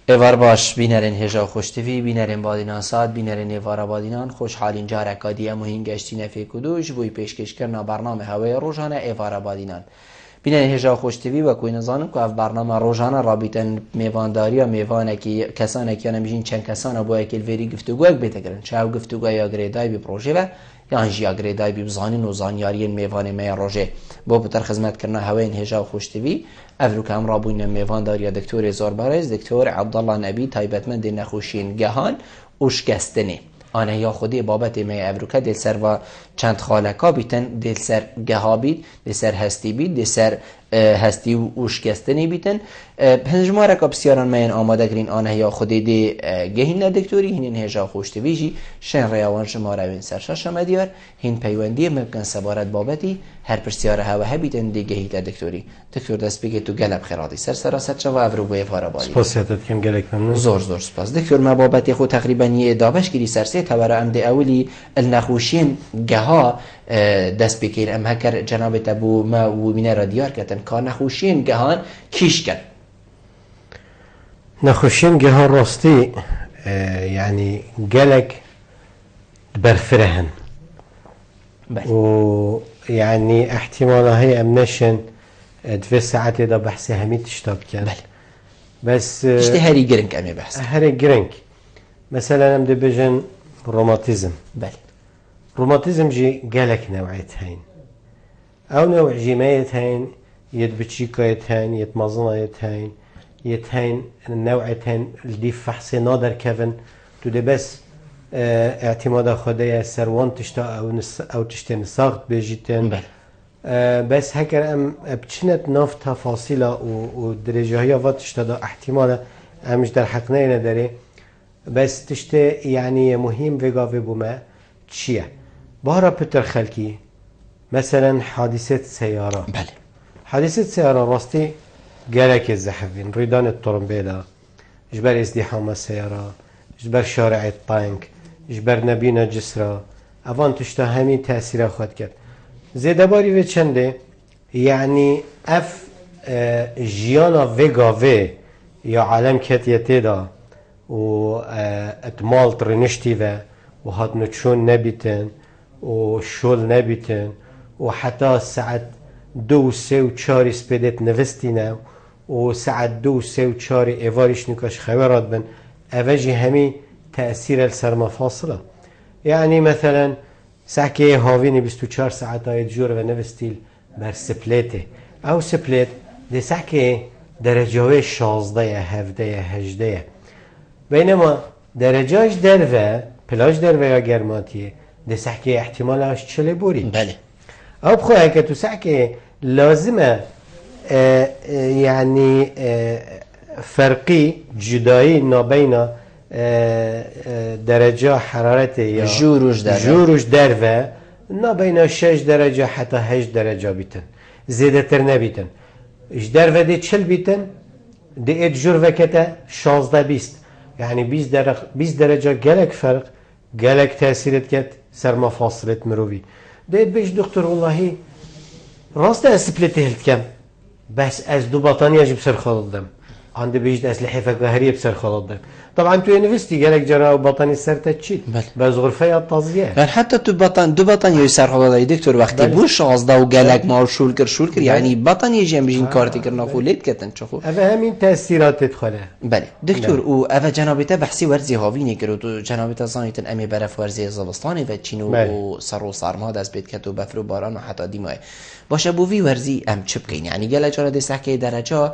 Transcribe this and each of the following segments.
ایوار باش بینرین هجا خوشتوی بینرین بادینان ساد بینرین ایوارا بادینان خوشحالین جارکادی اموهین گشتی نفی کدوش بوی پیشکش کرنا برنامه هوای روزانه ایوارا بادینان بینرین هجا خوشتوی و کوی نزانم که اف برنامه روزانه رابطن میوانداری و میوانه که کسانه که نمیشین چند کسانه بوی اکل ویری گفتگوی بیته کرن چه او گفتگوی یا گریدای بی پروژه و یا انجی گریدای بی بزانین و زانیارین میوانه می روزه بو بتر خدمت کرنا هوای هجا خوشتوی افرو کام رابوین میوان داریا دکتور زوربارز دکتور عبدالله نبی تایبتمند نخوشین گهان اوشکستنی آنها یا خودی بابت می افروکا دل سر و چند خالکا بیتن دل سر گهابید دل سر هستی بید دل سر هستی و اوشکستنی بیتن پنجماره که بسیاران من آماده کرین آنها یا خودی دی گهین دکتوری هین هجا خوشتویجی شن ریاوان شما روین سرشاش مدیار هین پیوندی ممکن سبارت بابتی هر پرسیاره هوا هبیتن دی گهیت دکتوری دکتور دست بگی تو گلب خیراتی سراسر شو افرو بوی فارابالی سپاسیاتت کم گلک ممنون زور سپاس دکتور ما بابت خود تقریبا یه دابش گیری سرسه تبر ام دی اولی النخوشین گها دست بگیر ام هکر جناب تبو ما و مینه را دیار کتن که نخوشین گهان کیش کن نخوشین گهان راستی يعني قالك برفرهن و يعني احتمالها هي امنشن 2 ساعات دا بحث همي تشتاب كان بس هاري جرينك امي بحث هاري جرينك مثلا ام بجن روماتيزم روماتيزم جي قالك نوعية هين او نوع جماية هين يتبتشيكا يتهين يتمازنا يتهين يتهين نوعية هين اللي فحصي نادر كيفن تو دي بس اعتماد خدايا سروان تشتا او تشتي نساقت بيجيتن بس هكر ام بچنت ناف تفاصيل و درجه هيا و تشتا دا احتمال امش در حقنا نداره بس تشتي يعني مهم ويقاوي بوما چيه بارا بتر خلقي مثلا حادثة سيارة حادثة سيارة راستي قالك الزحفين ريدان الطرمبيلة جبر ازدحام السيارة جبر شارع الطانك جبر نبينا جسرة اوان تشتا همي تأثير خود کرد زيدا باري في چنده يعني اف جيانا ويقاوي يا عالم كتيتي دا و اتمال ترنشتي و هاد نتشون نبيتن و شول نبيتن و حتى ساعت 2 3 و 4 سپیدت نوستینه و ساعت 2 3 و 4 ایوارش نکاش خبرات بن اوجی همی تأثیر السرمفاصله يعني مثلا ساعه هاوینی 24 ساعت های جور و نوستیل بر سپلیته او سپلیت ده ساعه درجه 16 17 18 بينما درجاش دروه پلاش دروه یا گرماتیه ده ساعه احتمالش چله بوری بله او بخواه که تو ساعه لازمه يعني فرقي جدائي ما بين درجة حرارة يا جوروش دروه ما بين 6 درجة حتى 8 درجة بيتن زيادة تر نبيتن اش دروه دي چل بيتن دي ات جور وكتا 16 20 يعني 20 درجة جالك فرق جالك تأثيرت كت سر مفاصلة مروي دي ات بيش دكتور والله راست اسبلته هلت كم بس از 2 بطانية جب سر خالدم عندي بيجد اسلحة فكهرية بسر خالدم طبعا تو يونيفرسيتي قالك جرى بطاني سر تتشيت بس غرفة التازية يعني حتى تو بطان 2 بطانية يسر خالد دكتور وقتی بو 16 و قالك ما شول كر يعني بطانية جنب بيجين كارتي كرنا خوليت كتن شوفو افا همين تأثيرات تدخله بله دكتور و افا جنابته بحثي ورزي هاويني كرو تو جنابته زانيتن امي برف ورزي زلستاني و چينو و سر و سرما دست بيت كتو بفرو باران و حتى ديماي باشه بووی ورزی ام چه بکین یعنی گله چرا ده سکه درجه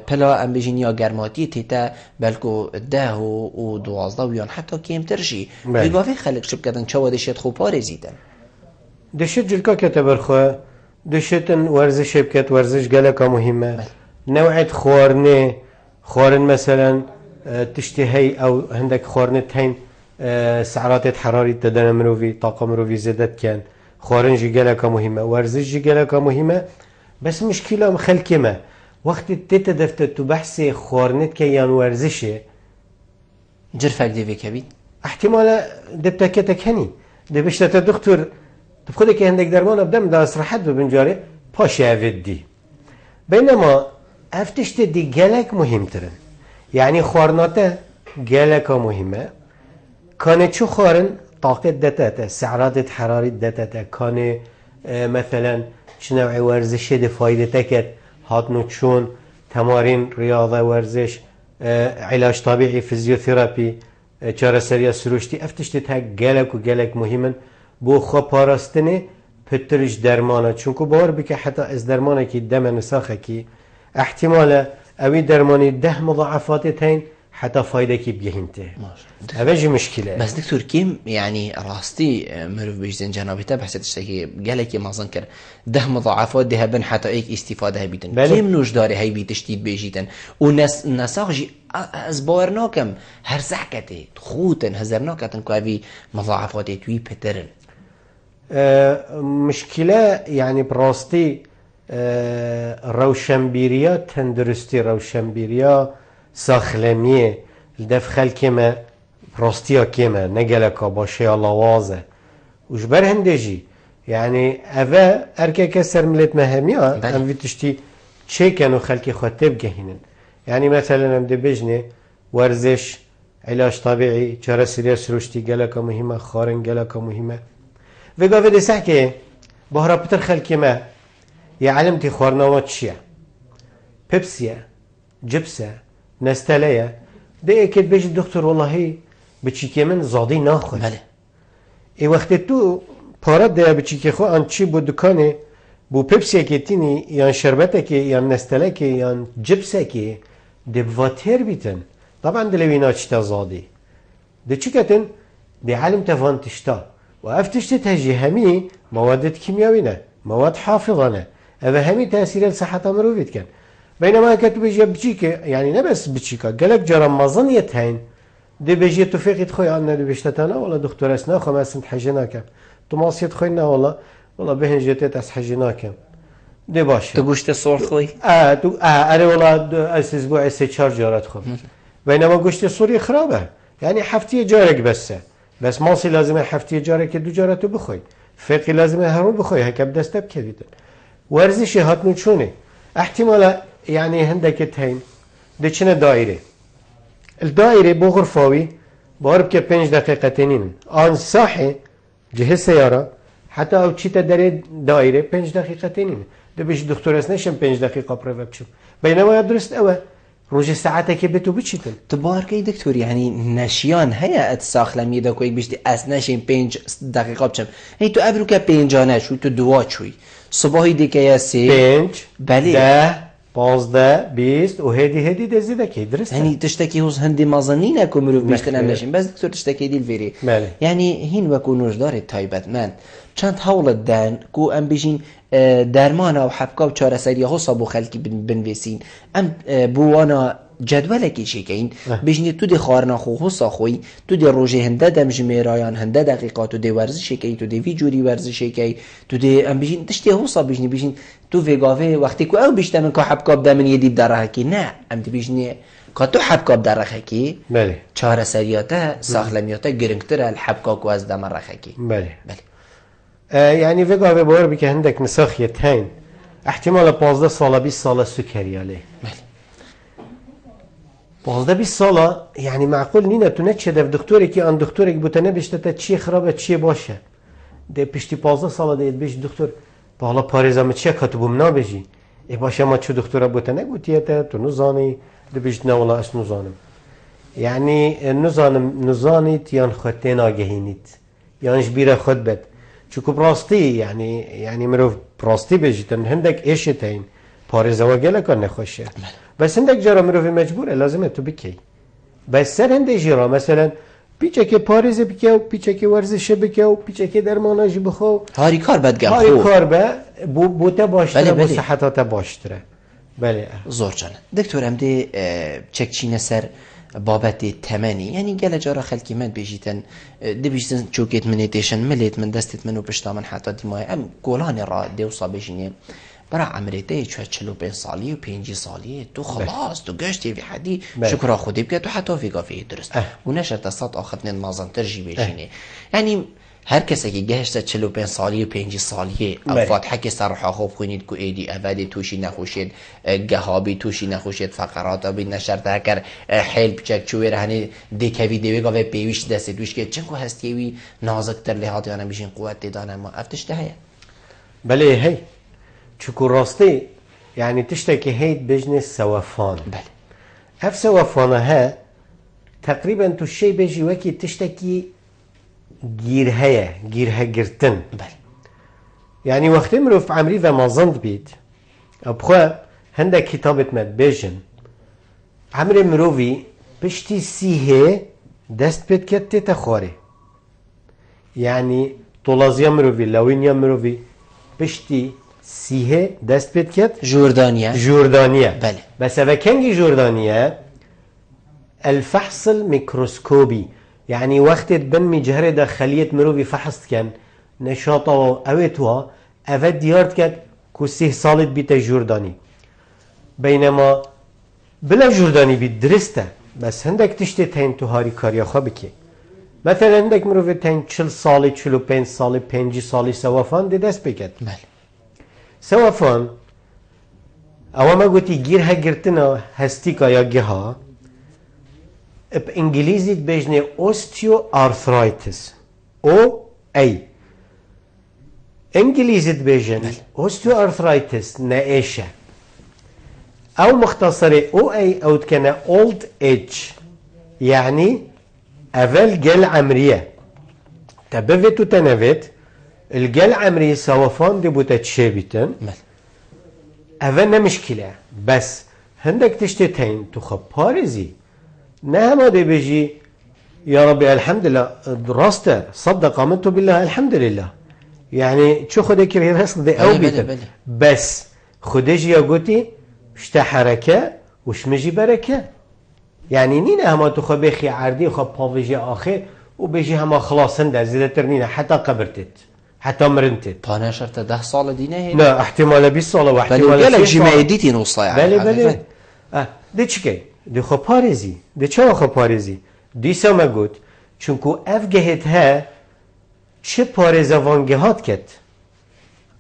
پلا ام بجین یا گرماتی تیتا بلکو 10 و 12 و یا حتی کمترشی بگاوی خلق چه بکدن چه ودشت خوب پارزیدن دشت جلکا کتبر خواه دشتن ورزش بکت ورزش گله که مهمه نوعیت خوارن مثلا تشتهی او هندک خوارنت هین سعرات حراري تدنا مروفي طاقة مروفي زادت كان خوارن جيجالك مهمة ورزش جيجالك مهمة بس مشكلة مخلكة ما وقت تيتا دفتت بحثي خوارنت كيان ورزشه جرفك دي بكبيد احتمال دبتكتك هني دي بشتت الدكتور تبخدك عندك درمان بدم دا اسرحت ببنجاري باشا افدي بينما افتشت دي جالك مهم ترن يعني خورناته جالك مهمة كان شو خورن طاقة دتاتا سعرات حرارة دتاتا كان مثلا شنوع ورزش ده فايدتك هاتنو تشون تمارين رياضة ورزش علاج طبيعي فيزيوثيرابي چارەسەریە سروشتی ئەفتشتت هەک گەلک و گەلک مهمن بۆ خۆ پاراستنێ پترش دەرمانە چونکو باوەڕ بکە حتا ئەس دەرمانێکی دەمە نساخێکی احتیمالە ئەوی دەرمانی 10 مضاعفاتێت هەین حتا فایدەکی بگەهینتێ ئەوەژی مشکلە بەس دکتۆر کیم يعني راستي مرۆڤ بێژدن جەنابێتە بەحسێت شتێکی گەلێکی مەزن کرد 10 مضاعفات دێ هەبن حتا ئەیک ئیستیفادە هەبیتن کیم نوشدارێ هەیبی تشتیت بێژیتن و نەساغژی ئەس باوەڕ ناکەم هەرزەحکەتێ خوتن هەزەر ناکەتن کو ئەوی مضاعفاتێ توی پترن مشكلة يعني براستي روشنبيريا تندرستي روشنبيريا ساخلمية الدفخل كما براستيا كما نقلك باشي الله وازه وجبر هندجي يعني أفا أركا كسر ملت مهمية أم في تشتي شي كانوا خلقي خطيب جهنن يعني مثلا أم دي بجني ورزش علاج طبيعي چرا سريا سروشتي قلك مهمة خارن قلك مهمة وقا في دي سحكي بهرا بتر خلقي ما يعلمتي خورناوات شيا بيبسيا جبسة نستاليا ده اكيد بيجي الدكتور والله بتشيكي من زادي ناخذ بله اي وقت تو پارت ده بتشيكي خو ان چي بو دكانه بو بيبسيا كيتيني يان شربتكي يان نستالكي يان جبسكي ده بواتير بيتن طبعا ده لوينا چتا زادي ده چيكتن ده علم تفان تشتا وافتشت تهجي همي مواد كيميائية مواد حافظة هذا همي تأثير صحة مروفيت كان بينما كتب بيجي بتشيكا يعني نبس بتشيكا قالك جرى مظنية هين دي بيجي توفيق تخوي عنا دي بيشتتنا ولا دكتور اسنا خو ما سنت حجناك توماسيت خوينا والله بهن جتت اس حجناك دي باش تقوشت الصور خوي تو اري والله اسبوع اس 4 جارات خو بينما قشت الصوري خرابه يعني حفتيه جارك بس ماسی لازمه هفته جاره که دو جاره تو بخوای فقی لازمه هرون بخوای هکم دست بکردید ورزش هاتنو چونه احتمالا يعني هندك تهين دچنه دائره الدائره بغرفاوي بارب که 5 دقيقه تنين آن صاحي جهه سياره حتى او چیتا در دائره 5 دقيقه تنين ده بيش دكتور اسنشم 5 دقيقه پروفا بشم بينما درست اوه روج ساعتك بتو بتشتن تباركي دكتور يعني نشيان هيا اتساخلمي دا كويك بيشتي اسنشين 5 دقيقه بشم هي تو ابرو که 5 شوي تو دوا شوي صباحي ديكه يا 5 بله 10 15 20 وهدي دزيده كي درست يعني تشتكي هوز هندي مازنين كومرو بيشتن امنشين بس دكتور تشتكي دي الفيري يعني هين وكونوش دار تايبت من چند حول دان کو ام بيجين درمان او حبكا و چارەسەری هوسا بو خلقي بنويسين ام بوانا جدولکی چیکین بجنی تو دی خارنا خو هوسا خوی تو دی روزه هنده دم جمیرایان هنده دقیقات تو دی ورزش کی تو دی ویجوری ورزش کی تو دی ام بجین تشتی هوسا بجین تو وگاوه وقتی کو او بیشتر من که حبکاب دمن یدی درها کی نه ام دی بجنی که تو حبکاب درها کی بله چارەسەریاته ساخلمیاته گرنگتر الحبکا کو از دم رخ کی بله يعني وگاوه باور بك عندك نساخية هين احتمال 15 سال 20 سال سكري عليه 15 20 سال يعني معقول نينا تنتشد في دكتورك ان دكتورك بوتنه بيشتت چي خرابه چي باشه ده پشتی 15 سال ده بیش دکتر بالا پاریزام چه کاتبوم نابجی ای باشه ما چه دکتر بوتنه گوتیته تو نزانی ده بیش نه ولا اش نزانم يعني نزانيت يان خطين آگهینیت يانش بيره خود بد چوكو براستي يعني مروف براستي بجيتن هندك ايشتين پاريزا وگله كان نخوشه بس هندك جرا مروف مجبوره لازمه تو بكي بس سر هنده جرا مثلا پیچه که پاریزه بکه و پیچه که ورزشه بکه و پیچه که درماناجی بخو هاری کار بدگم هاری کار به بوته باشتره بو صحتاته باشتره بله زور جانه دکتور امده چکچینه سر بابت تمنی یعنی گله جارا خلکی من بیجیتن دی بیجیتن چوکت منیتیشن ملیت من دستت منو پشتا من حتی دیمای ام گولان را دیوسا بجینه برا عمرته 45 سالی و 5 سالی تو خلاص تو گشتی في حدی شکر خودی بکه تو حتی فیگا فی درست و نشد تصاد آخذن مازن ترجی بجینه يعني هر کسی که گهشت 45 سالی و 5 سالیه او فاتحه که سرحا خوب خونید که ایدی اولی توشی نخوشید گهابی توشی نخوشید فقرات آبی نشرت هکر حیل بچک چوی رهنی دیکوی دیوی گاوه پیویش دستی دوش که چنکو هستیوی نازک تر لحاتی آنم بیشین قوت دیدانه ما افتش ده هیا بله هی چکو راستی يعني تشتكي هيد بجنس سوافان بله اف سوافانها تقريبا تو الشيء بيجي وكي تشتكي جيرها جرتن بله يعني وقت امرو في عمري وما ظند بيت ابخوا هندا كتابة مد بيجن عمري مروفي بشتي سيهي دست بيت كت تخوري يعني طولازيا مروفي لوينيا مروفي بشتي سيهي دست بيت كت جوردانيا بله بس اذا كان جوردانيا الفحص الميكروسكوبي يعني وقت بن مجهر داخلية مروفي فحص كان نشاطه اويتوا افا ديارت كت كو 6 سالت بيتا جورداني بينما بلا جورداني بيت درسته بس هندك تشتي تين تو هاري كاريا خابكي مثلا عندك مروفي تين 40 سالي 45 سالي 5 سالي سوافان دي دست بكت بله سوافان اما ما قلتي جيرها جرتنا هستيكا يا جها بانجليزي بيجني اوستيو ارثرايتس او اي انجليزي بيجن اوستيو ارثرايتس نائشه او مختصرة او اي او تكنا اولد ايج يعني افل جل عمرية تبفت وتنفت الجل عمرية سوافان دي بوتا تشابتن افل مشكلة بس هندك تشتتين تخب بارزي نهما دي بيجي يا ربي الحمد لله دراسته صدق آمنت بالله الحمد لله يعني شو خدك رسل دي او بيتن بس خدش يا قوتي شتا حركة وش مجي بركة يعني نين هما تخو بيخي عردي خو باويجي آخر وبيجي هما خلاص هنده زيادة ترنينه حتى قبرتت حتى مرنتت طانا شرط 10 سال دينه هي لا احتمال 20 سال واحتمال 6 سال جمعي ديتي نوصا يعني بله دي چكي دي خو باريزي دي چه خو باريزي دي سما قوت چونكو افجهت ها چه پاريزه وانگهات كت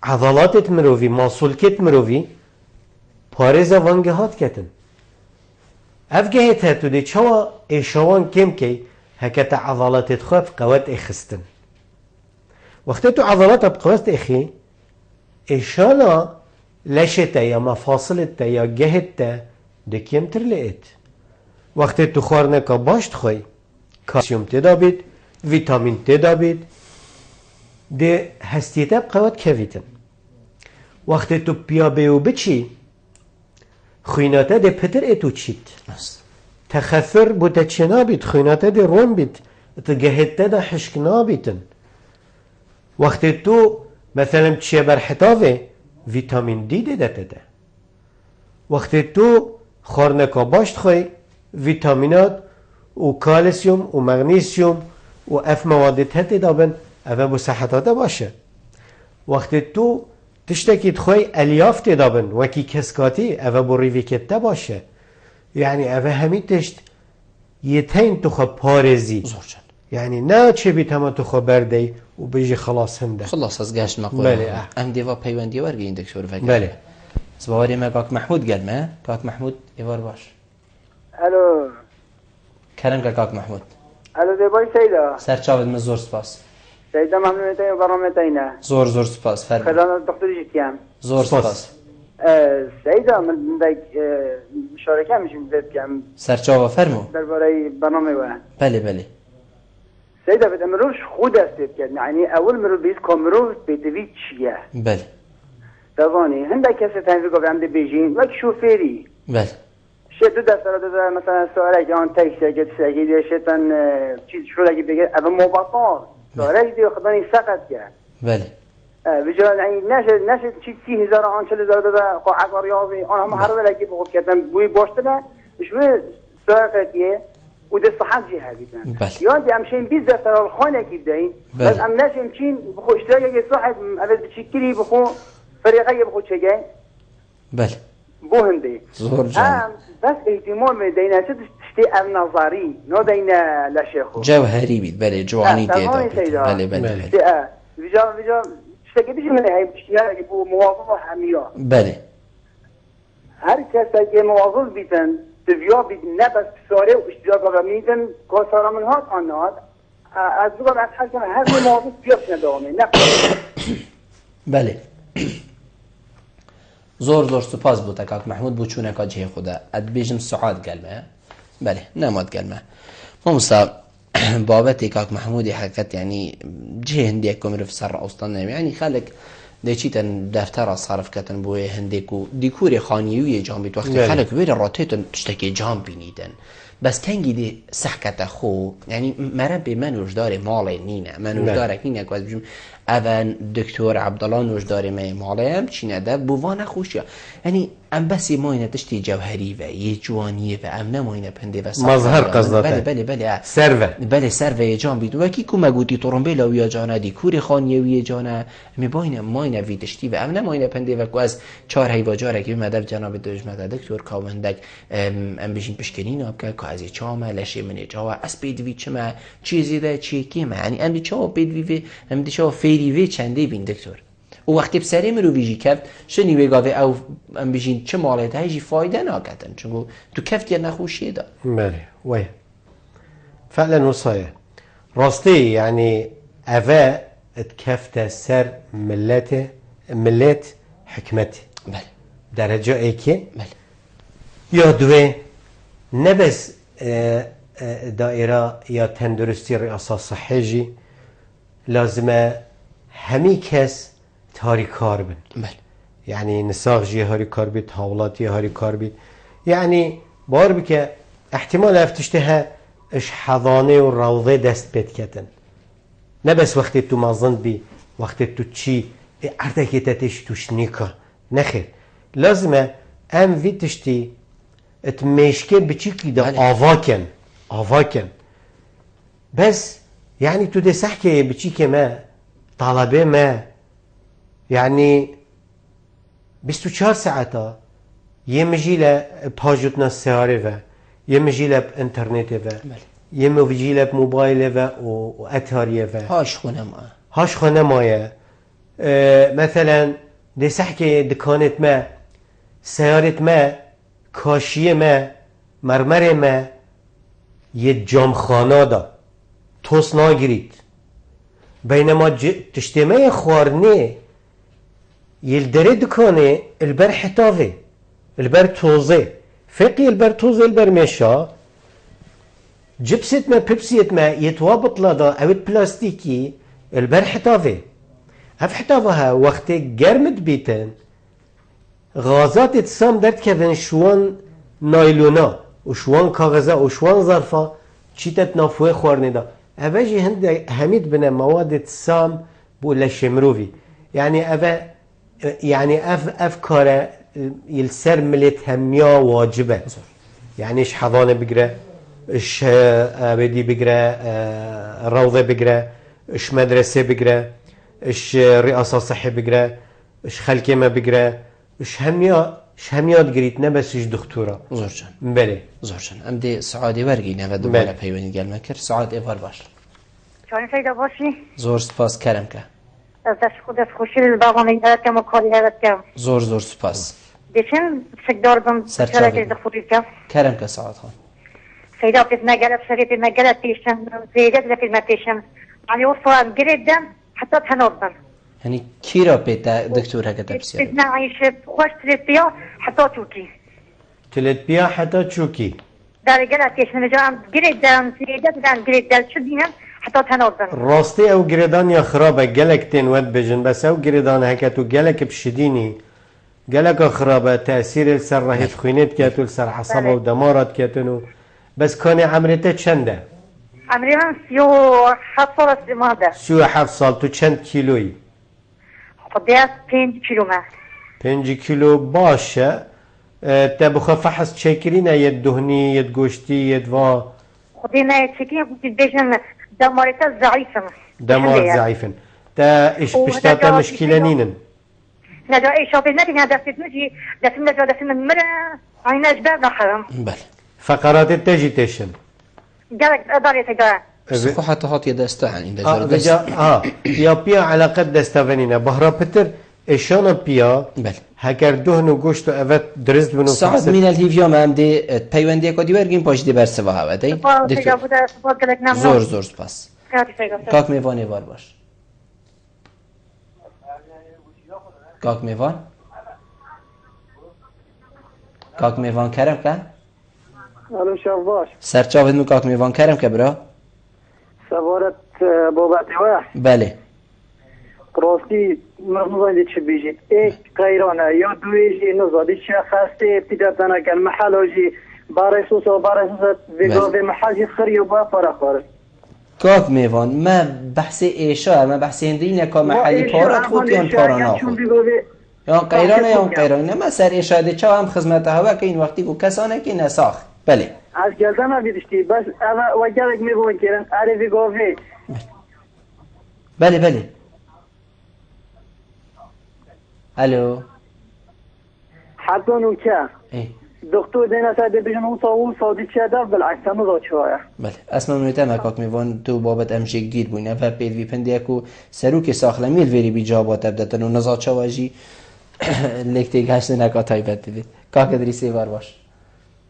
عضلاتت مروفي ماسولكت مروفي پاريزه وانگهات كتن افجهت ها تو دي چوا ايشوان كم كي هكتا عضلاتت خوف قوات اخستن وقت تو عضلاتها بقوات اخي ايشالا لشتا يا مفاصلتا يا جهتا دي كم ترلقت وقت تو خورنكا باشت خوي كالسيوم تدابيت فيتامين تدابيت دي هستيتا بقوات كفيتن وقت تو بيابيو بچي خويناتا دي پتر اتو چيت تخثر بوتا چنابيت خويناتا دي رون بيت تجهتا دا حشكنابيتن وقت تو مثلا تشي برحتاوه فيتامين دي دي داتا وقت تو خورنكا باشت خوي فيتامينات وكالسيوم ومغنيسيوم واف مواد تهتي دابن افا بو صحتاتا باشه وقت تو تشتكي تخوي الياف تدابن وكي كسكاتي افا بو ريفيكتا باشه يعني افا همي تشت يتين تخو بارزي يعني نا چه بيتما تخو بردي وبيجي خلاص هنده خلاص از گشت مقوله بله ام دیوا پیوندی ورگین دکتور فکر بله زباری ما کاک محمود قال ما کاک محمود ایوار باش الو کرم کاک محمود الو دی بای سیدا سرچاود من زور سپاس سیدا محمود تاین برنامه تاینه زور سپاس فرد خدانا دکتر جیتیم زور سپاس سیدا من دک مشارکه میشیم داد کم سرچاو فرمو درباره برنامه و بله سيدة بدأ مروش خود استيت يعني أول مرو بيس كمرو بيتويت شيء بله تفاني هندا كسر تنفيذ قبل عند بيجين وك شوفيري بله شيء ده ده مثلا سؤال جان تاكسي جت ساجي شيطان چیز شو لقي بيجي أبى مبطل سؤال دي خداني سقط كه بله بجا يعني ناش چیز 30,000 آن 40,000 ده قاعد رياضي أنا هم هرب لقي بقول كتم بوي باشتنا شو سؤال وده صحات جهة بيتنا يعني امشين بيزا ترى الخانة كيبداين بس ام ناس يمشين بخو اشتراكي صاحب ابد بتشكلي بخو فريقية بخو تشجعين بله بو هندي زور جان بس اهتمام دينا تشتي النظري نودينا لشيخو جوهري بيت بله جواني تيدا بله بله فيجا تشتكيش من هاي بتشتيها يبقوا مواظبة حمية بله هر کسی که مواظب بیتن دویا بید نه بس ساره و اشتراک را میدن که ساره من هات آنهاد از دوگاه از هر کنه هر مواظب بیاش ندامه نه بله زور سپاس بود کاک محمود بو چونه که جه خوده اد بیجم سعاد گلمه بله نماد گلمه ممسا بابتی کاک محمودی حقیقت یعنی جه هندی اکو میرف سر اصلا نمی یعنی خلق دچیتن دفتر صرف کردن بوی هندیکو دیکور خانیوی جام بیت وقتی خلق ویر راتیتن تشتکی جام بینیدن بس تنگی دی صحکت خو یعنی مرب من وجدار مال نینه من وجدارک نینه که بجم اون دکتر عبدالله نوجدار می مالیم چینه ده بوان خوشیا یعنی ام بسی ماینه تشتی جوهری و یه جوانیه و ام نماینه پنده و مظهر قصدته بله سروه بله سروه جان بیدو وکی که مگوتی ترنبیل ویا جانه دیکور خانیوی جانه می باینه ماینه وی تشتی و ام نماینه پنده و از چهار هیواجاره که مدب جناب دوجمده دکتر کاوندک ام بشین پشکنین آب که از چامه لشه من جاوا از پیدوی چما چیزی ده چی کیمه یعنی ام دی چاو پیدوی ام دی چاو فیریوی چنده بین دکتر و وقتی بسری مرو ویجی کرد شنی ویگاوی او ام بجین چه مالیت هایجی فایده ناکتن چون تو کفت یا نخوشیه دا بله ويه فعلا وصايا راستي يعني أفا اتكفت سر ملت حكمتي بله درجة ايكي بله يا دوي نبس دائرة يا تندرستي رئاسة صحيجي لازم همي كس تاري كار بن بله يعني نساغ جي هاري كار بيت هاولاتي هاري كار بيت يعني بار بك احتمال افتشتها اش حضانه و روضه دست بيت كتن نبس وقت تو مازن بي وقت تو چي اردكي تتش توش نيكا نخير لازم ام في تشتي اتمشكي بچيكي دا آواكن بس يعني تو دي سحكي بچيكي ما طلبه ما يعني 24 ساعتا يمجي له باجتنا السيارة و يمجي له بانترنت و يمجي له بموبايل و اتاريه و هاش خونه مايه مثلا دي سحكي دكانت ما سيارة ما كاشية ما مرمر ما يجام خانه دا توس ناگرید بينما تجتماع خوارنه يلدري دكانه البر حتافه البر توزه فقي البر توزه البر مشا جبست ما بيبسيت ما يتوابط لدا اوت بلاستيكي البر حتافه اف حتافها وقت گرمت بيتن غازات اتسام درد كفن شوان نايلونا وشوان كاغذا وشوان ظرفا چيتت نافوه خوارنه دا اوجي هند هميد بنا مواد اتسام بولا شمروفي يعني اف كاره يلسر ملت هميا واجبه يعني اش حضانه بقرا اش بدي بقرا روضه بقرا اش مدرسه بقرا اش رئاسه صحه بقرا اش خلكمه بقرا اش هميا تقريت نبس اش دكتوره زورجان بله زورجان ام دي سعادي ورقي نبا دوباره پیوانی گل مکر سعاد ایوار باش چون سیدا باشی زور سپاس کرم که از دست خودت خوشی باقانی هرکم و کاری هرکم زور سپاس دیشن سکدار بم سرچه دخوری کم کرم که سعاد خان سیدا پیت نگرد شریف نگرد پیشن زیدت لفیل متیشن يعني وصل جريدا حتى تنظم يعني كيرا بيتا دكتور هكذا بسير بدنا عايش خوش تلبيا حتى تشوكي تلبيا حتى تشوكي داري قالت ايش نجام جريدا زيدت دان جريدا شدينا حتى تنظم راستي او جريدان يا خرابه جلك تين ود بجن بس او جريدان هكتو جلك بشديني جلك خرابه تاثير السر رهيت خوينت كاتو السر حصبه ودمارات كاتنو بس كان عمرته چنده عمري من 37 سال ماده 37 سال تو چند کیلویی خديت 5 كيلو ما 5 كيلو باشه تبخ فحص تشكرينا يد دهني يد گوشتي يد وا خدينا تشكين كنت بيجن دمارتها ضعيفه دمار ضعيفا تا ايش بشتاتا مشكله نينن نجا ايش شوفي نجي هذا في نجي دفن نجا دفن مرة عينا جبال نحرم بله فقرات تجي تشن قالك أداري تجاه سخو حتى هات يدسته يعني يا بيا علاقة دستافنينا بهرا بتر إشانا بيا بله هكر دهن و گوشت و اوت درست بنو ساعت من الهيفيا ما هم دي پیوندی کدی برگیم پاش دی برسوا هوا دی زور زور سپاس کاک میوان ایوار باش کاک میوان کرم که الو شب باش سرچاوید مو کاک میوان کرم که برا سوارت بابتی واح بله راستی مزنی چه بیجید ایک قیرانه یا دویجی نزادی چه خسته پیدتنه کن محلاجی بارسوس و بارسوس ویگاوی محاجی خری و با پارا خارج کاک میوان ما بحث ایشا ما بحث هندی نکا محلی پارت خود یا پارا نخود یا قیرانه یا قیرانه ما سر ایشا دی چه هم خدمت هوا که این وقتی کو کسانه که نساخ بله از گلدن ها بیدشتی بس و گلک میبون کرن اره ویگاوی بله بله الو حتى نوكا دكتور دينا ساده بيجن وصاو صادي تشادا بالعكس نضا شويه بله اسمع منتم کاک میوان تو بابت امشک گیر بوینه و پید وی پندیکو سروک ساخلمیل وری بی جواب تبدتن و نزا چواجی لکتی گشت نکا تایبت دید کاک ادریسی وار باش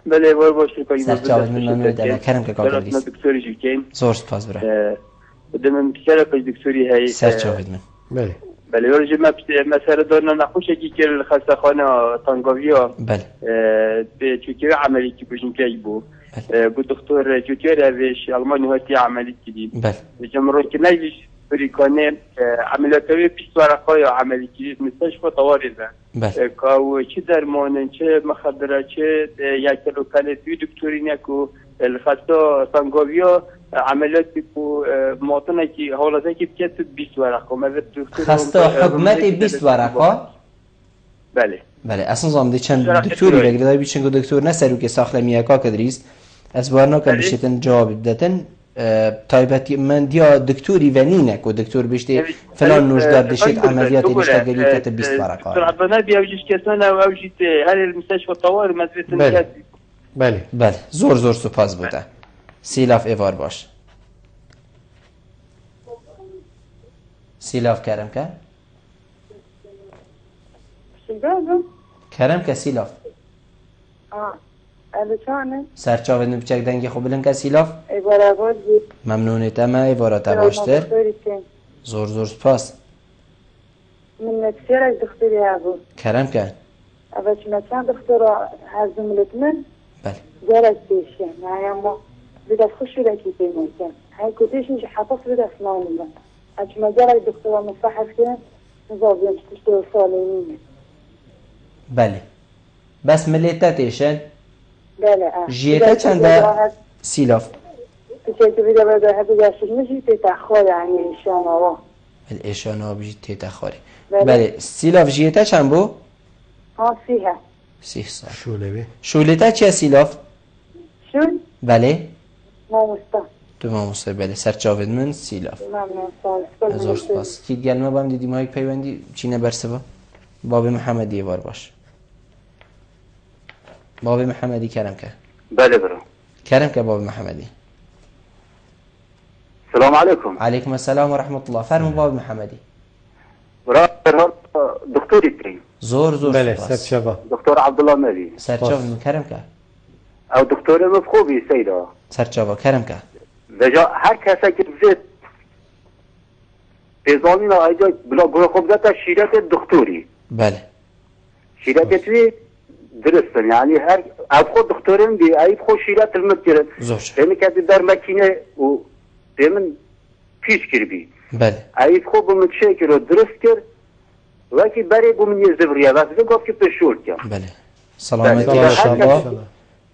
بله وار باش کاک سر چاود من منتم کرم که کاک ادریس دکتوری جوکین زور سپاس برا بدم بسیار کاک دکتوری هی سر چاود من بله بله ورجه مسألة دارنا نخوشه که الخستخانه تانگاویا بله به چوکیر عملی که بجن که بو بو دکتر چوکیر اوش آلمانی هاتی عملی کردیم بله جمهوری که نیش بریکانه عملیاتوی پیشوارقای عملی کردیم مستشفى طوارئ بله که چه درمان چه مخدرات چه یک لوکاله توی دکتری نکو الخستا تانگاویا عملیاتی که مواطنه که حالته که بکت 20 ورقه خسته حکومت 20 ورقه بله بله اصلا زامده چند دکتوری بگیره داری بیچنگو دکتور نسرو که ساخلمیه کا کدریست از بارنا که بشتن جواب بدتن تایبتی من دیا دکتوری و نینک و دکتور بشته فلان نوشدار دشت عملیات نشتگلی کت 20 ورقه طبعا بیاوجیش کسانه و اوجیت هر المستشفى طوارئ مزویتن کسی بله بله زور سپاس بوده سیلاف ایوار باش سیلاف کرم که کرم که سیلاف الچانه سرچاوه نبچک دنگی خوب بلن که سیلاف ایوارا بازی ممنونیت اما ایوارا باشتر زور سپاس من نتسير از دكتوري هابو کرم که اول ما كان دكتور هزملت من بله جالس بيش يعني ما بدأ تخش ولا كيف ممكن هاي كنتش مش حاطط بدأ فلان لا أجمع جرى الدكتور مصحف كده نظام تشتغل صالحين بله بس مليتات إيشان بله جيتا چنده سيلاف تشيت بدأ هذا شيء مش تتأخر يعني إيشان الله الإيشان بيجي تتأخر بله سيلاف جيتا چند بو 30 سال شولتا چه سیلاف؟ شول؟ بله؟ ماموستا تو ماموستا بله سرچاوید من سیلاف ازار سپاس کید گلمه با هم دیدیم های پیوندی چی نبرسه با؟ باب محمدی بار باش باب محمدی کرم که بله برو کرم که باب محمدی السلام علیکم علیکم السلام و رحمت الله فرمو باب محمدی دکتوری کریم زور بله سپاس دکتر عبدالله مدی سرچاوید من کرم که او دکتر مفخوبی سیدا سرچاوا کرم که وجا هر کسی که زد بزانین آیجا بلا گوه خوب داتا شیرت دکتوری بله شیرت توی درستن یعنی هر او خود دکترین بی ایب خود شیرت المت گرد یعنی کسی در مکینه و دیمن پیش کربی بله ایب خود بمکشه کرد درست کرد وکی برای بومنی زبریه وقتی گفت که پشور کرد بله سلامتی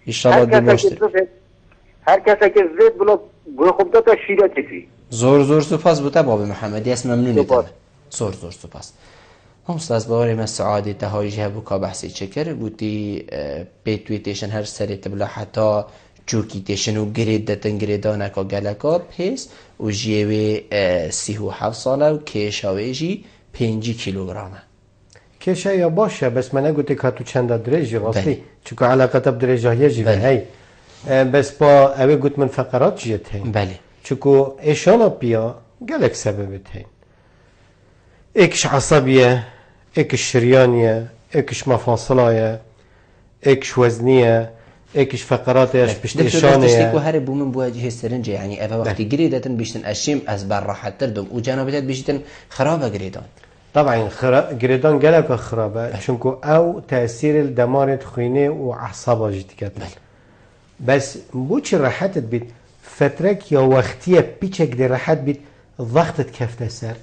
انشاءالله دی باشتر هر کسی که زد بلا گوه خوب داتا شیرتی فی زور سپاس بوده باب محمدی اسم ممنونیتم زور سپاس هم استاذ باوري ما سعادة تهايج هبو کا بحثي چكر بودي بيتوي تيشن هر سري تبلا حتى چوكي تيشن و گريد دتن گريدانا کا گلکا پیس و جيوي 37 ساله و كيشاويجي 5 كيلوغرامه كيشا يا باشا بس ما نقولت كاتو چند درجه راسي چونكو علاقه بدرجه يجي هي بس با اوه گوت من فقرات جیت هین بله چکو ایشانا بیا گلک سببت هین ایکش عصبیه ایکش شریانیه ایکش مفاصلایه ایکش وزنیه ایکش فقراتش بشت ایشانیه تشتكو هر بومن بواجه السرنجة يعني أفا وقت قريدة بيشتن أشيم أزبر راحة تردم وجانبتات بيشتن خرابة قريدان طبعا قريدان قلق خرابة چونكو او تأثير الدمار خوينه وعصابة جديد بس بوچ راحتت بيت فترك يا وقتية بيچك دي راحت بيت ضغطت كفته سر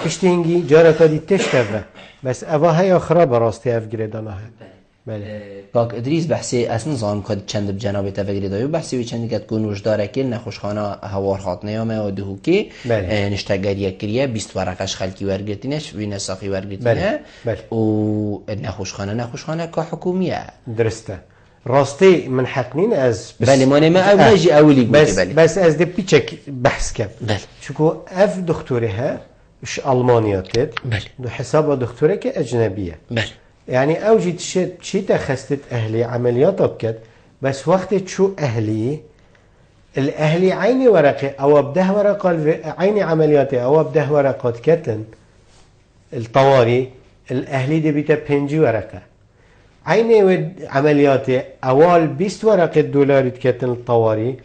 اشتينجي جارتا دي تشتفه بس افا هيا خرابة راستي اف قريدانها بله کاک ادریس بحثی اصلا زان کد چند بجناب تفکری دایو بحثی و چندی کد کنوش داره که نخوشخانه هوار خاط نیامه و دهو که نشتگریه کریه 20 ورقش خلکی ورگتینش و نساقی ورگتینه و نخوشخانه که حکومیه درسته راستی من حقنين از بله ما نما او نجي اولي بس از دي بيتشك بحث كم شكو اف دكتورها اش المانياتت دو حساب دكتوره كاجنبيه يعني اوجد شي تخستت اهلي عمليات بكت بس وقت شو اهلي الاهلي عيني ورقه او ابده ورقه عيني عملياتي او ابده ورقات كتن الطواري الاهلي دي بيتا 5 ورقه عيني عملياتي اول 20 ورقه دولار كتن الطواري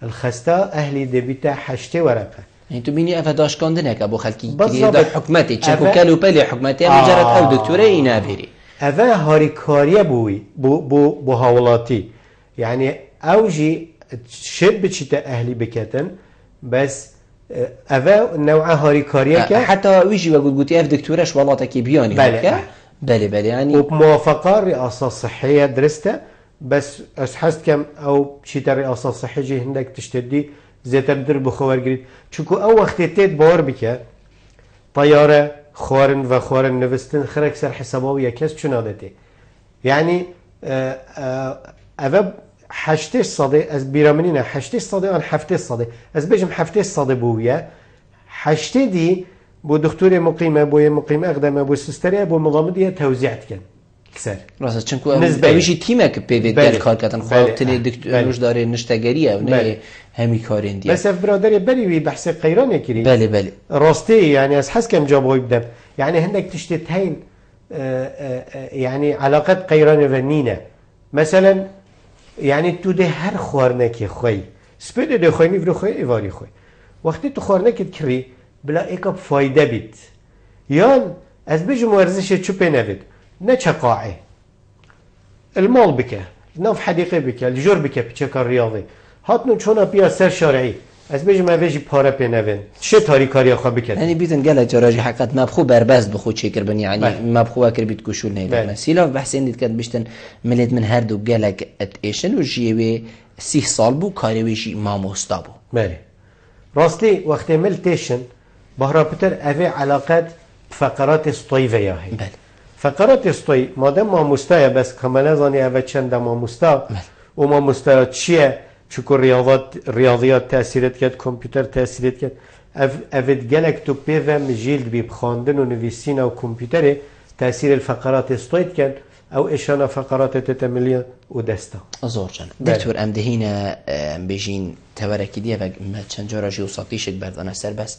الخستا اهلي دي بيتا 8 ورقه يعني تو بيني افا داشكاندنك ابو خلكي كريدا حكمتي تشكو كالو بالي حكمتي مجرد او دكتوره اينا بيري افا هاريكاريا بوي بو هاولاتي يعني اوجي شب بتشتا اهلي بكتن بس افا نوع هاريكاريا حتى ويجي وقول قلتي اف دكتورش والله بياني بله يعني وبموافقه الرئاسه الصحيه درسته بس حست كم او شيء الرئاسه الصحيه هندك تشتدي زيت بدر بخوار قريت چونكو او وقت تيت باور بك طياره خوارن و خوارن نوستن خرك سر حسابه يكس چنادتي يعني اوب 8 صدي از بيرامنينا 8 صدي ان 7 صدي از بيجم 7 صدي بويا 8 دي بو دكتور مقيمه بو مقيمه اقدم بو سستريه بو مضامديه توزيعت كان كسر راسا چنكو اويجي تيمك بيفيت دار كار كاتن خاطر دكتور دار نشتغريه و همي كارين دي بس برادر بري بحث قيران يكري بله راستي يعني از حس كم جابو يبدا يعني هندك تشتتين يعني علاقات قيران ونينه مثلا يعني تو ده هر خوارنك خوي سبيد ده خوي نيفرو خوي ايواري خوي وقتی تو خوارنك كري بلا ايكاب فايده بيت يان از بيجي ورزش چوب نويد نه چقاعي المال بك ناف حديقه بك الجور بك بچك رياضي هاتنو چونا بيا سر شارعي از بيجي ما بيجي پاره بنوين چه تاریکاری خو بك يعني بيتن قال جراجي حقت مبخو بربست بخو چيكر بن يعني مبخو اكر بيت كشول نه سيلا بحسين ديت كان بيشتن مليت من هر دو قالك اتيشن وجيوي 30 سال بو كاريويجي ماموستا بو بله راستي وقت ملتيشن بهرابتر اوه علاقات فقرات اسطويفه يا هي فقرات اسطوي مادام ماموستا بس كمالا زاني اوه چند ماموستا و ماموستا چيه چکو ریاضیات تأثیرت کرد کامپیوتر تأثیرت کرد اوید گلک تو پیوم جیلد بی بخاندن و نویسین و کامپیوتر تأثیر الفقرات استوید کرد او اشانا فقرات تتملیه و دستا زور جان دکتور ام دهینا بجین تورکی دیه و چند جا راجی و ساقیشت بردانه سر بس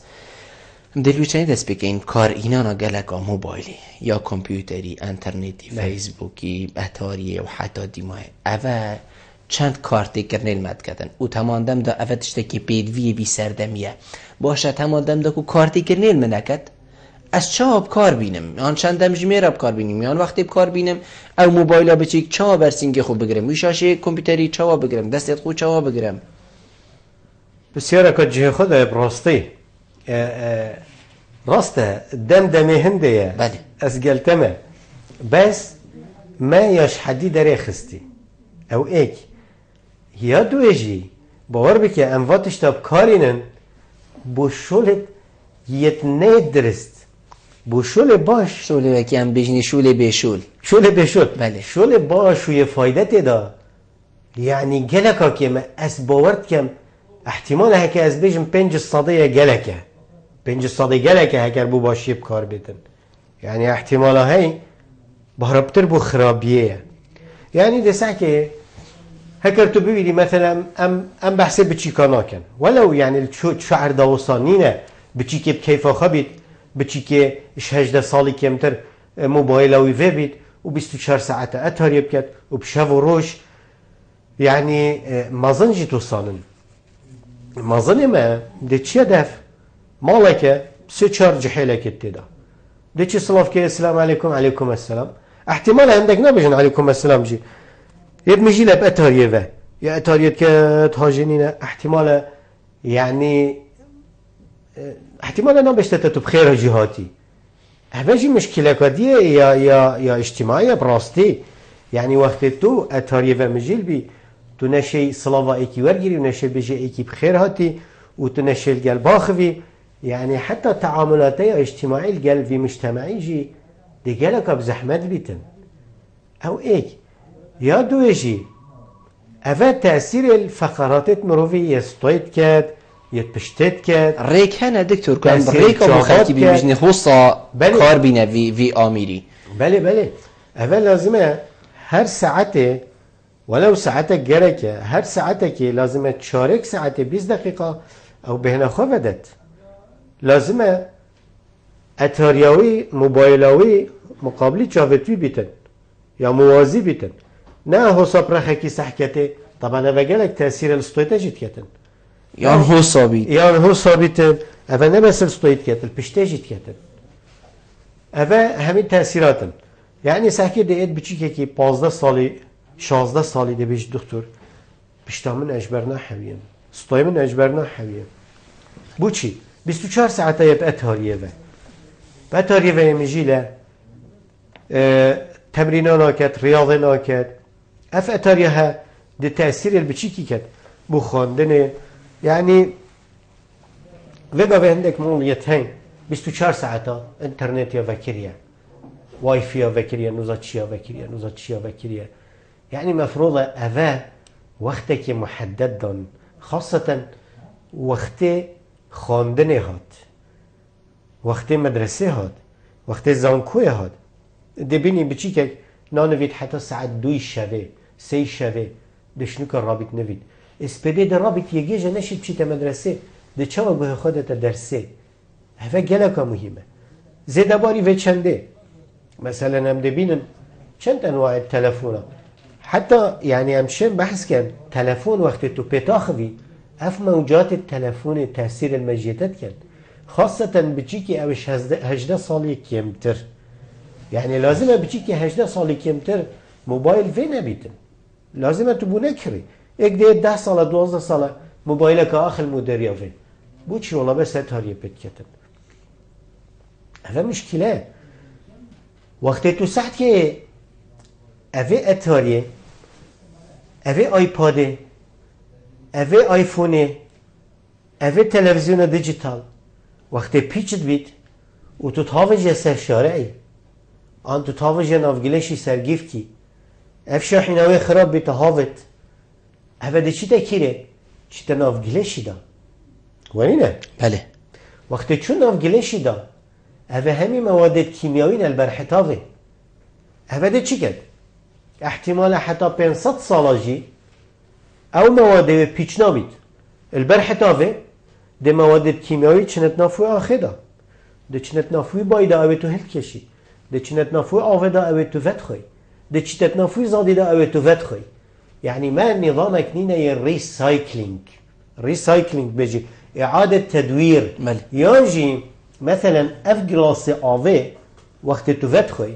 دلوچنی دست بکن کار اینانا گلک موبایلی یا کامپیوتری انترنتی فیسبوکی اتاریه و حتی دیمای اوه چند کارتی کرنل مد کردن و تماندم دا افتشتکی پیدوی بی سردمیه باشه تماندم دا که کارتی کرنل منکت از چه کار بینم یان چندم جمیر کار بینم یان وقتی کار بینم او موبایل ها بچیک چه برسینگی خوب بگیرم ویشاشه کامپیوتری چه بگیرم دستت خود چه بگیرم بسیار که جه خود براستی راسته دمدمی هنده بله از گلتمه بس ما یاش حدی داره خستی او ایک یا دویجی باور بکه امواتش تاب کارینن بو شولت یت نه درست بو شول باش شوله وکی هم بجنی شوله بشول بله شول باش و یه فایده تدا یعنی گلکا که من از باورد کم احتمال هکه از بجم 5 صده گلکه 5 صده گلکه هکر بو باشی بکار بیدن یعنی احتمال هایی بهرابتر بو خرابیه يعني ده ساكي هكر تبيني مثلا ام بحسب بتشي كاناكن ولو يعني شعر داوسانينا بتشي كيف خبيت بتشي كي هجده صالي كمتر موبايلوي فيبيت و24 ساعه اتهر يبكت وبشاف وروش يعني ما ظنجي توصانن ما ظني ما دتشي هدف مالك سيتشار جحيلك التدا دتشي صلاف كي السلام عليكم عليكم السلام احتمال عندك نبجن عليكم السلام جي يبمجي لب اتهريه و يا اتهريه كتهاجنين احتمال يعني احتمال انا بشتت بخير جهاتي هبجي مشكله كديه يا اجتماعيه براستي يعني وقت تو اتهريه و مجيل بي تو نشي صلاوا ايكي ورگيري ونشي بيجي ايكي بخير هاتي وتنشي القلب باخوي يعني حتى تعاملاتي اجتماعي القلب مجتمعي جي دي قالك بزحمت بيتن او ايك يا دويجي افا تأثير الفقرات مروفي يستويت كاد يتبشتت كاد ريك هنا دكتور كان ريك ابو خالتي بيجني خصا كاربينا في اميري بله افا لازمه هر ساعته ولو ساعتك جركه هر ساعتك لازمه تشارك ساعته 20 دقيقه او بهنا خودت لازمه اتارياوي موبايلاوي مقابلي جاوتوي بيتن یا موازی بیتن نه حساب رخکی سحکته طبعا اوگلک تأثیر الستویت جید کتن یان حسابیتن اوه نه بس الستویت کتن پشته جید کتن اوه همین تأثیراتن یعنی سحکی دید بچی که 15 سالی 16 سالی ده بیش دکتر پشتامن اجبر نحویم ستویمن اجبر نحویم بو چی 24 ساعته یب اتاریه و اتاریه و یمیجیله تمرينه ناكت رياضه ناكت اف اتاريها دي تأثير البچيكي كت بو خواندنه يعني ويبا عندك موليتين 24 ساعة انترنت يا وكريا واي فاي يا وكريا نوزاتشيا وكريا نوزاتشيا وكريا يعني مفروض افا وقتك محدد دان خاصة وقت خواندنه هات وقت مدرسه هات وقت زانکوی هات دبینی بچی که نانوید حتی ساعت 2 شبه 3 شبه دشنو که رابط نوید اسپده در رابط یگه جا نشید چی تا مدرسه ده چه گوه خودت درسه هفه گلکا مهمه زیده باری و چنده مثلا هم دبینن چند انواع تلفونه حتی يعني همشه بحث کن تلفون وقتی تو پتاخوی اف موجات التلفون تاثیر المجیتت کن خاصة بچی که اوش 18 سالی کمتر يعني لازمه بچی که 18 سالی کمتر موبایل وی نبیتن لازمه تو بو نکری یک دیگه 10 ساله 12 ساله موبایل که آخر مدریا وی بو چی والله بس تاریه پت کتن هذا مشكلة وقتی تو ساعت که اوه اتاریه اوه آیپاده اوه آیفونه اوه تلویزیون دیجیتال وقتی پیچت بید و تو تاوجه سر شارعی آن تو تاوجه نافگلشی سرگیف کی اف شاحناوی خراب بیتا هاوت اوه ده چی تکیره؟ چی تا نافگلشی دا ولی نه؟ بله وقتی چون نافگلشی دا اوه همی مواد کیمیایی البرحتاوه اوه ده چی کرد؟ احتمال حتی 500 سالاجی او مواد پیچ نابید البرحتاوه ده مواد کیمیایی چنت نافوی آخه دا ده چنت نافوی بایده اوه تو هل کشی ده چنت نافوی آوه دا اوه تو ود خوی ده چنت نافوی زادی دا اوه تو ود خوی يعني ما النظام اكنينا ريسايكلينج بيجي اعاده تدوير يجي مثلا اف جلاس اوي وقت تو فتخوي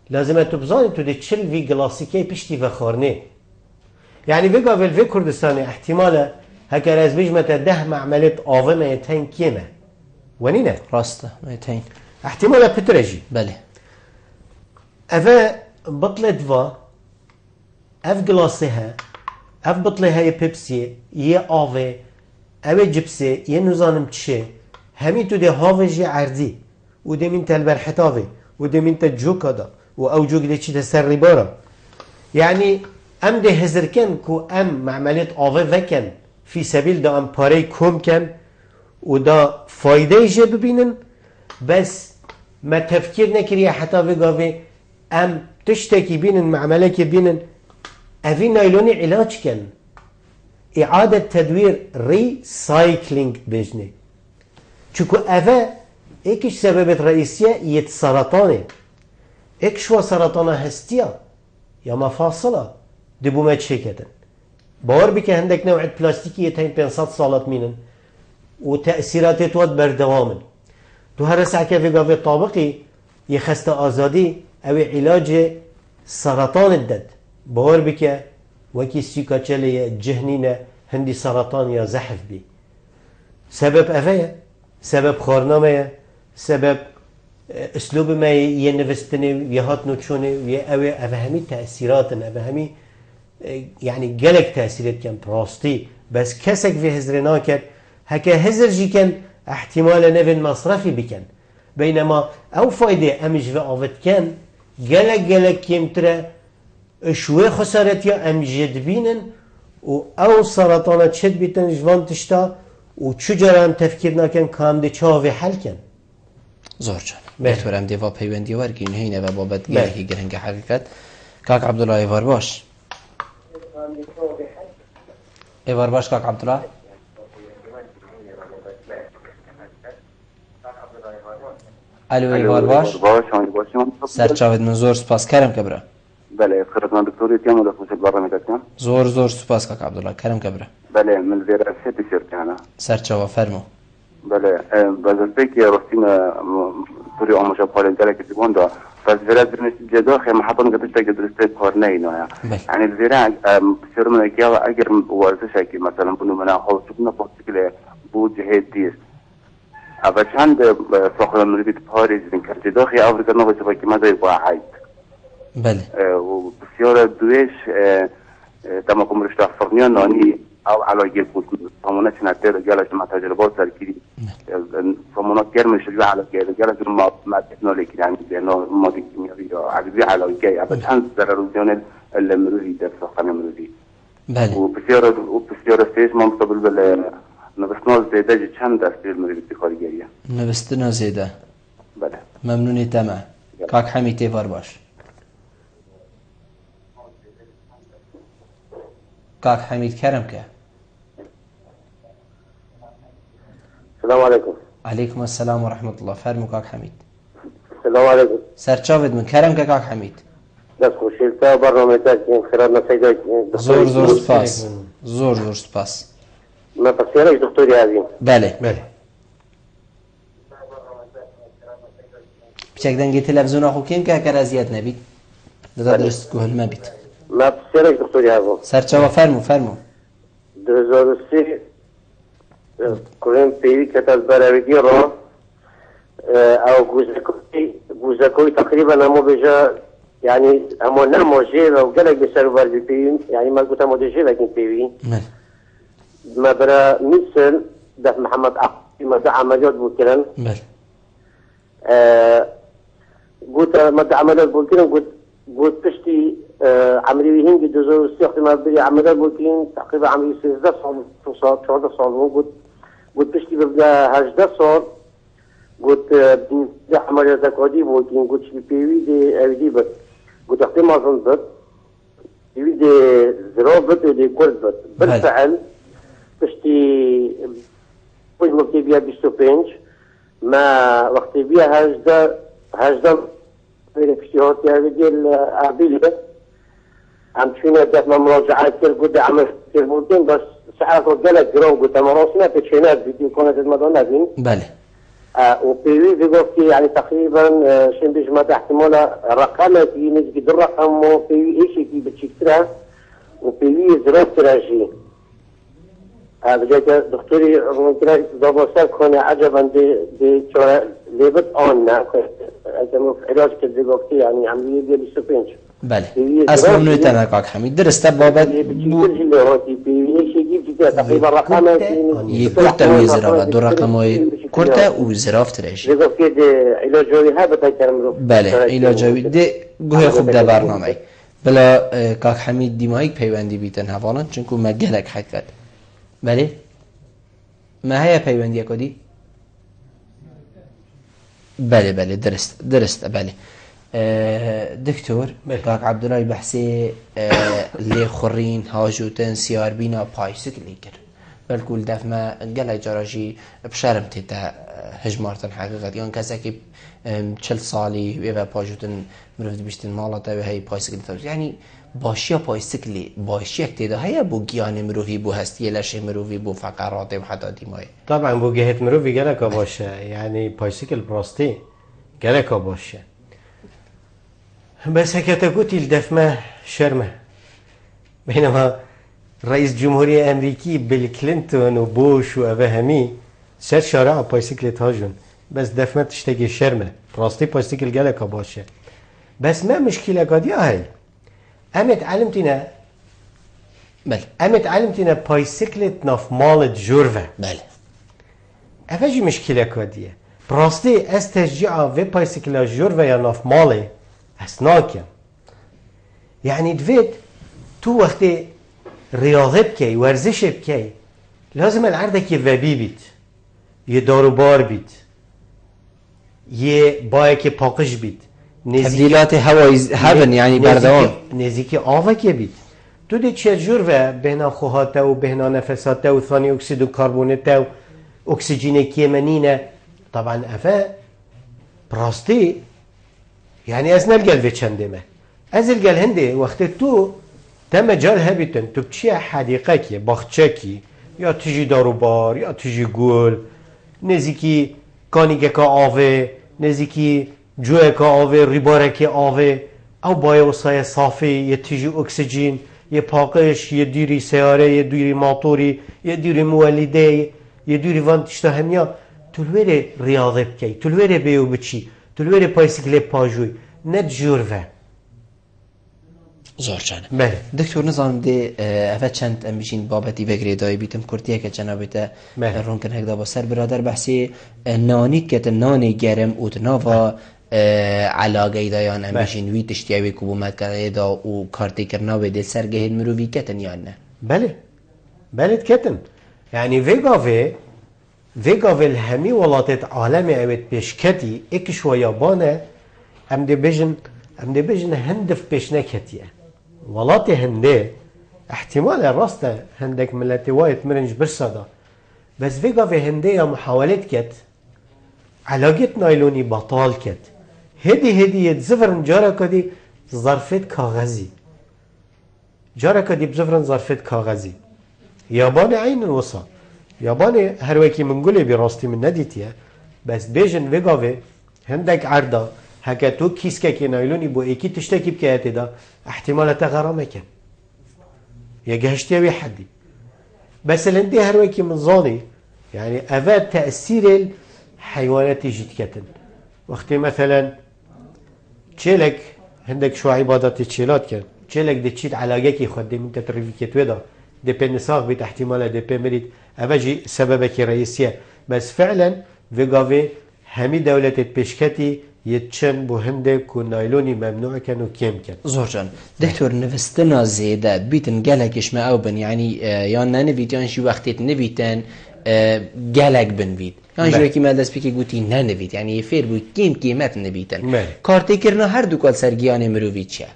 لازم تبزاني تو دي تشيل في جلاسيكي بيشتي فخورني يعني بيقى في الفي كردستاني احتمالا هكا از بيج متى ده معملة اوي ما يتين كيما ونينا راسته ما يتين احتمالا بترجي بله افا بطلت فا اف گلاسه اف بطله های پیپسی یه آوه اوه جبسه یه نزانم چه همی تو ده هاوه جی عردی و ده من تل برحتاوه و ده من تل جوکا دا و او جوک ده چی ده سر ریبارا يعني ام ده هزر کن که ام معملیت آوه وکن فی سبیل ده ام پاره کم کن و دا فایده جه ببینن بس ما تفکیر نکریه حتی وگاوه ام تشتکی بینن معمله که بینن اوی نایلونی علاج کن اعاده تدویر ریسایکلینگ بجنه چونکو اوه ایکش سببت رئیسیه یت سرطانه ایکش و سرطان هستیه یا مفاصله دبو ما چه کدن باور بکه هندک نوع پلاستیکی یتین 500 سالت مینن و تأثیرات تواد بردوامن تو هر سعکه في قافي طابقي يخست آزادي او علاج سرطان الدد باور بك وكي سيكا چلي جهنين هندي سرطان يا زحف بي سبب افايا سبب خارنامه سبب اسلوب ما ينفستني يهات نوتشوني او افهمي تأثيرات افهمي يعني جلك تأثيرات كان براستي بس كسك في هزرنا كان هكا هزر جي كان احتمال نفن مصرفي بكن بينما او فايدة امج في آفت كان جلك كيمترا شوي خسارت يا امجد بينن و او سرطانة شد بيتن جوان تشتا و چجرا هم تفكيرنا كان كام دي چاوي حل كان زور جان بهتورم دیوا پیوندی ورگین هینه و بابت گلهی گرنگ حقیقت کاک عبدالله ایوار باش ایوار باش کاک عبدالله الو ایوار باش سرچاوید من زور سپاس کرم کبره بله خیرت من دکتوری تیم و دفوش برنامه کتیم زور سپاس کاک عبدالله کرم کبره بله من زیر افسیتی شرکانه سرچاو فرمو بله بازرسی که رستیم توری آموزش پالنجره که دیوان دا فاز زیرا درنش جدا خیلی محطان قدش تا درسته کار نینه یعنی زیرا بسیار من اگه اگر ورزش اگه مثلا بنو من خواهد چون پاکتیکل بود جهت دیست اول چند ساخت من بید پاریز این کرده داخل آفریقا نوشته با که مدای باید بله و بسیار دویش تمام رشته فرنیا نانی او علاقه بود فمونات نتر جالش مع تجربات سركيري فمونات كرمش اللي على كده جالش ما تكنولوجي يعني لانه ما دي كيميائيه عادي على الجاي بس عند الريزيونال المروري ده صح مروري بله وبسياره ستيج ما مستقبل بال نبستنا زياده چند دسته المروري خارجيه نبستنا زياده بله ممنونی تمام کاک حمیدی وار باش کاک حمید کرم که السلام عليكم. عليكم السلام ورحمة الله. فرمو كاك حميد. السلام عليكم. سرچاوید من کرم که کاک حمید. دست خوشیلتا برنامه تاکین خیرات نسیده زور سپاس. زور سپاس. ما پسیارش دکتوری عظیم. بله. بچک دنگی تلفزیون آخو کیم که اگر ازیاد نبید دادا درست گوهل مبید. ما پسیارش دکتوری عظیم. سرچاوا فرمو. 2003 كلهم بيري كتب براويدي رو او جوزاكوي تقريبا همو بجا يعني همو نمو جيل او قلق بسرو باربي بيري يعني ما قلت همو دي جيل لكن بيري ما برا مثل دف محمد عقبي ما دع عمليات بوكرن قلت ما دع عمليات بوكرن قلت تشتي عملية هنجي دوزو السياق ما بدي عمليات بوكرن تقريبا عملية 16 صال 14 صال قلت بشتي ببدا 18 صال قلت بدي عملية زكادي بوكين قلت شبي بيوي دي اويدي بس قلت اختي مازن بس بيوي دي زرو بس ودي كورد بس بالفعل بشتي وش مكتي بيها بيشتو بينج ما وقتي بيها هجدا في الاكشتيهات يا اويدي العبيلي عم تشوفين دافع مراجعات كل قد عمل كل بوكين بس ساعات قالت جرام قلت مراسنا تشينات فيديو كانت المدونة بين بله وبيوي بيقول يعني تقريبا شن بيجمع احتمال رقمات ينجي الرقم وبيوي ايش كي بتشكرها وبيوي زراف تراجي بجاك دكتوري ممكن ضبطات كون عجبا دي ليبت اوننا كانوا في علاج كده وقتي يعني عمليه ديال السبنج بله اصلا منو تمام كاك حميد درست بابت تقريبا رقمات يكورتا ويزرافا دو رقمای كورتا وزراف تريش علاجوي هذا تكرمرو بله علاجوي دي گوه خوب ده برنامه بلا کاک حمید دیمایک پیوندی بیتن هوانان چونکو ما گلک حقیقت بله ما هيا پیوندی کدی بله درست بله دکتۆر کاک عەبدوڵای بەحسێ لێ خوڕین هاژووتن سیاربینا پایسکلی کرد بەلکو دەفمە گەلێک جاراژی بشارم تێتە هژمارتن حقیقەت یان کەسێکی 40 ساڵی وێ پاژووتن مرۆڤ بیشتن ماڵەتەوێ هەی پایسکلی تەوز یعنی باشیە پایسکلی باشیەک تێدا هەیە بۆ گیانی مرۆڤی بۆ هەستیە لەشێ مرۆڤی بۆ فەقەڕاتێ و حەتا دیمایە طبعا بۆ گەهێت مرۆڤی گەلێکە باشە یعنی پایسکل بڕاستی گەلێکە باشە بس هكذا قلت الدفمة شرمة بينما رئيس جمهورية أمريكي بيل كلينتون وبوش وأباهمي سر شارع بايسكلت هاجون بس دفمة تشتكي شرمة راستي بايسكل جالك باشا بس ما مشكلة قد هاي أمت علمتنا أمت علمتنا بايسكلت نف مال جورفة أفاجي مشكلة قد هي راستي استشجع في بايسكل جورفة يا نف مالي اسناكم يعني دفيت تو وقتی ریاضه بکی ورزش بکی لازم العرضك يذبي بيت یه داروبار بيت یه بايك پاقش بيت تبديلات هون يعني بردوام نزيكي آوك بيت تو دي چجور و بهنا خوهاته و بهنا نفساته و ثاني اكسيد و كربونته و اكسجين كيمنينه طبعا افا براستي يعني أزنا الجل في چندمه از الجل هندي وقت تو تم جال هبيتن تو بتشي حديقة باغچه یا تجي داروبار یا تجي گل نزيكي كانيكا آوه نزيكي جوكا آوه ريباركا آوه او بايوساي صافي يا تجي اكسجين يا پاقش يا ديري سيارة يا ديري ماطوري يا ديري مولده يا ديري وانتشتا هميا تلويري رياضه بكي تلويري بيو بتشي تلويري بايسكلي باجوي نت جورفه زۆر چانە دکتۆر نزانم دێ ئەvە چەند ئەم بژین بابەتی بەگرێدایی بیتم کورتیەکە جەنابێتە ڕوونکردن هەکدا بۆ سەر برادەر بەحسێ نانیت کەتە نانی گەرم وتناوە علاگەیدایان ئەم بژین وی تشتیاوی کوبوومەتکەدا و کارتێکردناوێ دێ سەرگەهێن مرۆڤی کەتن یان نە بەلێ کەتن یعنی وێگاوێ هەمی وڵاتێت عالەمی ئەوێت پێشکەتی ئێکش وە یابانە ئەم دەبێژن هەندف پێش نەکەتیە وڵاتی هەندێ احتیمالە ڕاستە هەندێک ملەتی وایەت مرنج برسەدا بەس وێگاوێ هەندەیە محاولێت کەت علاگێت نایلۆنی بەتاڵ کەت هێدی زڤرن جارەکەدی ظرفێت کاغەزی جارەکەدی بزڤرن ظرفێت کاغەزی یابانە عینن وسە یابانێ هەروەکی من گولێ بی ڕاستی من نەدیتیە بەس بێژن وێگاوێ هەندێک عەردا هەکە تۆ کیسکێکی نایلۆنی بۆ ئێکی تشتێکی بکەیە تێدا احتیمالەتە غەڕامەکە یەگەهشتیاوی حەدی بەس لەندێ هەروەکی من زانێ يعني أفاد تأثير الحيوانات جدكتن وقت مثلا تشيلك عندك شو عبادات تشيلات كان تشيلك دي تشيل علاجك يخدم انت تريفيكت ودا دي بنساق بيت احتمال دي بمريد أبجي سببك رئيسية بس فعلا فيغافي همي دولة بشكتي يتشن بو هندك ونايلوني ممنوع كانوا كيم كان زورجان دكتور نفستنا زيادة بيتن قالكش ما أوبن يعني يانا نفيت يعني شي وقتت نفيتن قالك بنفيد يعني جوي كيما داس بيكي قوتي نانفيت يعني يفير بو كيم كيمات نفيتن كارتي كرنا هر دو كال سرگيان مروفيت شا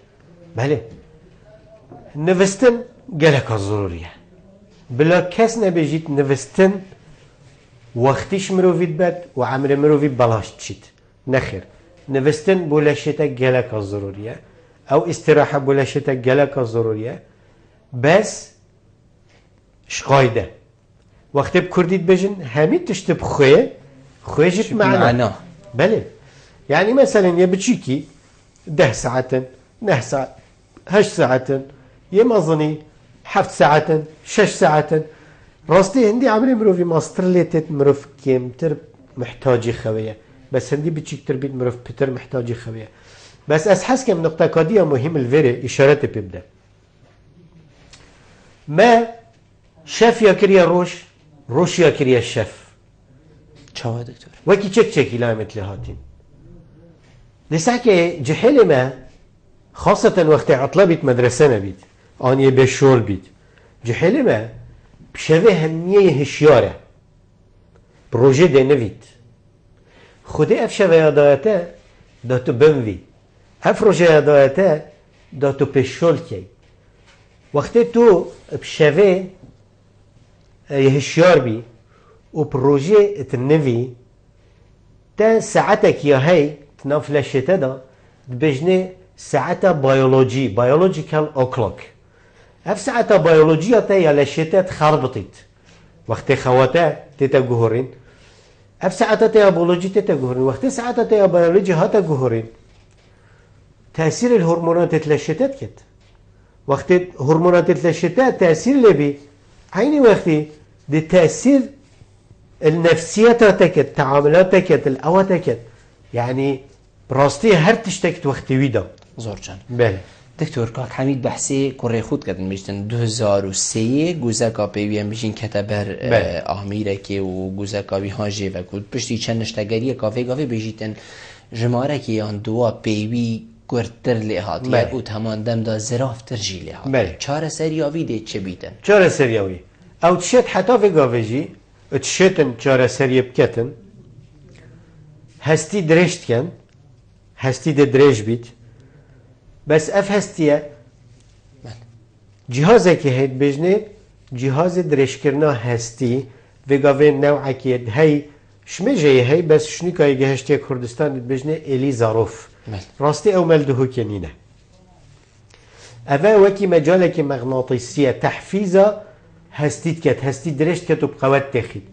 بله نفستن قالك ضرورية بلا كاس نبيجيت نفستن وقتيش مروفيت بات وعمر مروفيت بلاش تشيت نخير نفستن بولاشتك قالك ضرورية او استراحة بولاشتك قالك ضرورية بس شقايدة وقت بكرديت بجن همي تشتب خويجت معنا بله يعني مثلا يا بتشيكي 10 ساعة 9 ساعة 8 ساعة يمظني 7 ساعة 6 ساعة راستي عندي عمري مروفي ماستر ليتت مروف كيم ترب محتاجي خوية بس عندي بتشيك تربيت مروف بتر محتاجي خوية بس أسحس كم نقطة قضية مهم الفيري إشارات بيبدأ ما شاف يا كريا روش يا كريا الشف شو دكتور وكي تشك لا مثل هاتين لساكي جحيل ما خاصة وقت عطلبت مدرسة نبيت أني بشول بيت جحيل ما بشبه همية هشيارة بروجي دي نبيت خدي أفشا وياداتا داتو بنوي هفروجه دایته دا تو پشول کی وقتی تو بشوه یهشیار بی و پروژه اتنوی تا ساعتك يا هي تنافلشته دا بجنه ساعتا بيولوجي بيولوجيكال اوكلوك اف ساعتا بيولوجيا تا يا لشته تخربطت وقت خواته تتا جوهرين اف ساعتا تا بيولوجي تتا جوهرين وقت ساعتا تا بيولوجي هاتا جوهرين تاثير الهرمونات تلشتت كت وقت هرمونات تلشتت تاثير لبي عيني وقتي دي تاثير النفسيات تكت تعاملات تكت الأوى تكت يعني براستي هر تشتكت وقت ويدا زور جان بله دكتور كاك حميد بحثي كوري خود كدن مجتن 2003 گوزکا پیویم بجین کتبر آمیرکی و گوزکا بی هاجه و کود پشتی چند نشتگری کافه کافه بجیتن جماره که یان دوا پیوی گرتر لحاتی او تمان دم دا زرافتر جی لحاتی چار سریاوی ده چه بیتن؟ چار سریاوی او تشت حتی في کافه جی تشتن چار سری بکتن هستی درشت کن هستی ده درش بیت بس اف هستیه جهازه که هید بجنه جهاز درش کرنا هستی و گاوه نوعه که هی شمجه هی بس شنیکای گهشتی کردستان بجنه الی زاروف راستی او ملدهو کنینه اوه وکی مجاله که مغناطیسیه تحفیزه هستید کت هستی درشت کت و بقوت تخید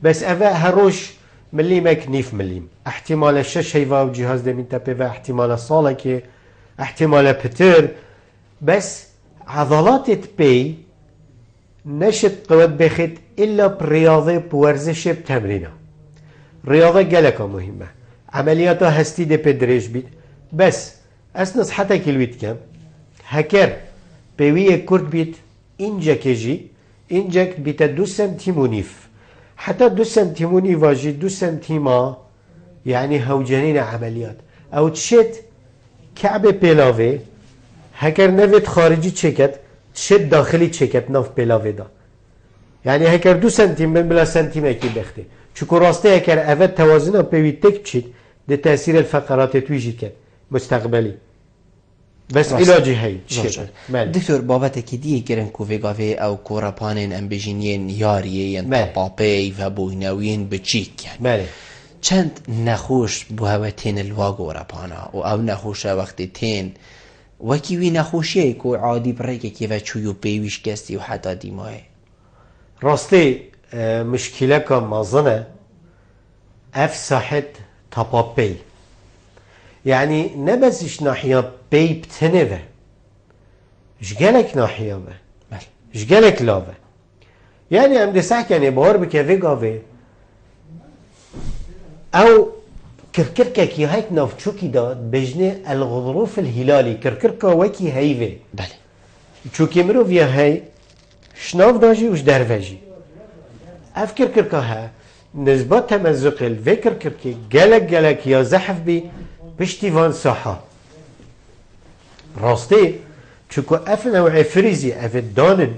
بس اوه هروش ملیمک نیف ملیم احتمال 6 هیوه و جهاز دمین تپه و احتمال ساله که احتمال پتر بس عضلات بي نشت قوت بخد إلا برياضة بورزش بتمرينه رياضة جلكة مهمة عملياتها هستي دي بدريج بيت بس أسنس حتى كلويت كم هكر بيوية كرد بيت إنجا كجي إنجاك بيت 2 سنتيمونيف حتى 2 سنتيمونيف واجي 2 سنتيما يعني هوجانين عمليات أو تشت كعب بلاوه هكر نفت خارجي تشكت شد داخلي تشكت نف بلاوه دا يعني هكر 2 سنتيم من بلا سنتيم اكي بخته چوكو راسته هكر اوت توازنه بيوي تك بشيد ده تأثير الفقرات تويجي كد مستقبلي بس علاجي هاي دكتور بابت كديه كرن كوفيغافي او كورابانين ام بجينين ياريين بابي وبوهنوين بچيك يعني مالي چند نخوش بوهوتين الواقو رابانا و او نخوش وقتی تین وکی وی نخوشیه که عادی برای که و چویو بیویش کستی و حتی دیماه راستی مشکله که مازنه اف ساحت تابا بی يعني نبزش ناحية بي بتنوه جالك ناحية به جالك لاوه يعني ام دساك يعني بار بكافي قافي او كركركا كي هيك نافچوكي داد بجنه الغضروف الهلالي كركركا وكي هيوه بله چوكي مرو فيها هاي شناف داجي وش درفجي اف كركركا ها نسبات تمزق الفكر كركي جالك يا زحف بي بشتيفان صحة راستي چوكو اف نوع فريزي اف دانن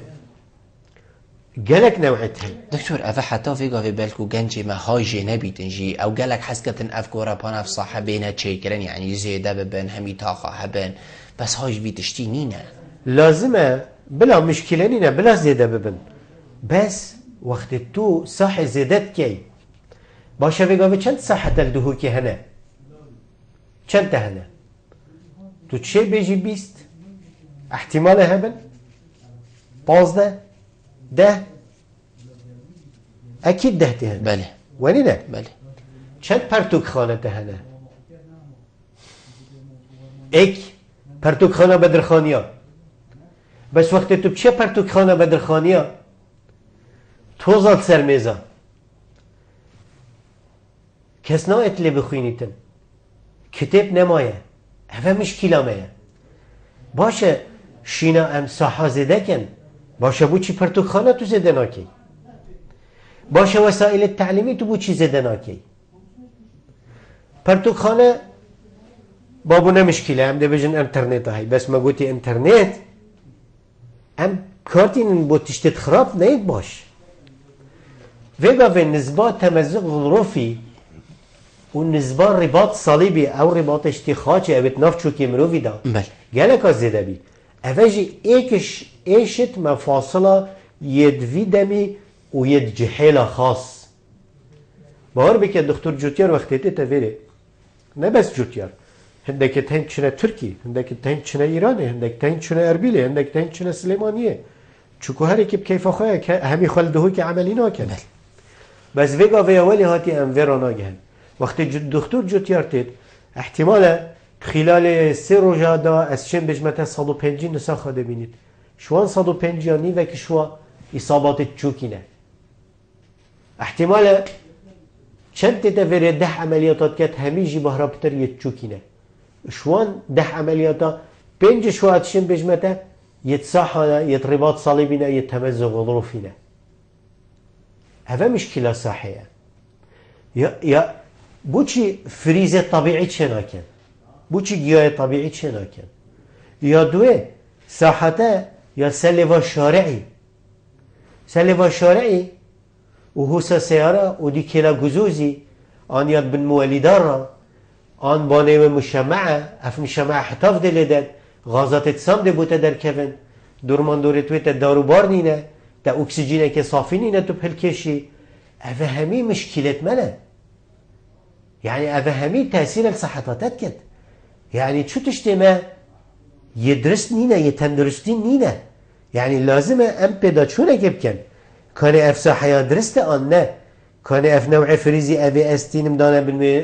جالك نوعتها دكتور اف حتى في قافي بالكو جنجي ما هاجي نبيتنجي او جالك حسكتن اف كورا بانا في صاحبينا تشيكرن يعني زيادة ببن همي طاقة هبن بس هاج بيتشتي نينا لازمه بلا مشكلة نينا بلا زيادة ببن بس وقت تو صح زيادت كي باشا في قافي چند صحة الدهو كي هنا چند هنا تو چه بيجي بيست احتمال هبن 15 10 اكيد 10 تهنه بله ولی نه بله چند پرتوک خانه تهنه ایک پرتوک خانه بدرخانیا بس وقت تو چه پرتوک خانه بدرخانیا توزاد سرمیزا کس نا اتلی بخوینیتن کتاب نمایه اوه مشکیلا مایه باشه شینا ام ساحا زده کن باشه بو چی پرتوک خانه تو زده ناکی باشه وسائل التعلیمی تو بو چی زده ناکی پرتوک خانه بابو نمشکله هم ده بجن انترنت هایی بس ما گوتی انترنت ام کارتین بو تشتت خراب نید باش وگا و نسبات تمزق غضروفی و نزبان رباط صلیبی او رباط اشتخاچه اوید ناف چوکی مروفی دا گلک از زیده بی اوجی ایکش ایشت مفاصله یدوی دمی و ید جحیل خاص باور بکه دکتر جوتیار وقتی تفیره نه بس جوتیار هندك تهين شنا تركي هندك تهين شنا إيراني هندك تهين شنا أربيلي هندك تهين شنا سليمانية شكو هاري كيف أخويا همي خلده كعملينا كان بس فيجا في أولي هاتي أنفيرانا جهن وقت الدكتور جوتيارتيت احتمالا خلال 3 روزا دا اسشن بجمته 150 نسخه ببینید شوان 150 نی و که شوا اصابات چوکینه احتمالا چند تفره 10 عملیاتات که همیجی بهرابتر یه چوکینه شوان 10 عملیاتا 5 شواتشن بجمته يتصاحنا يترباط صليبنا يتمزق ظروفنا هذا مشكلة صحية يا بوشي فريزة طبيعي شناكن بوشي جياء طبيعي شناكن يا دوه ساحته يا سلفا شارعي سلفا شارعي وهو سيارة ودي كلا جزوزي آن يد بن مواليدارا آن بانه مشمعة اف مشمعة حتاف دلدد غازات اتصام ده بوته در کفن دورمان دورتوی تا داروبار نینه تا اکسیژینه که صافی نینه تو پلکشی اوه همی مشکلت منه يعني اوه همی تأثیر الصحتاتت کد يعني چو تشتما يدرس نینه يتندرستی نینه يعني لازمه ام پیدا چونه که بکن کانه اف صحیا درسته آن نه کانه اف نوع فریزی اوه استینم دانه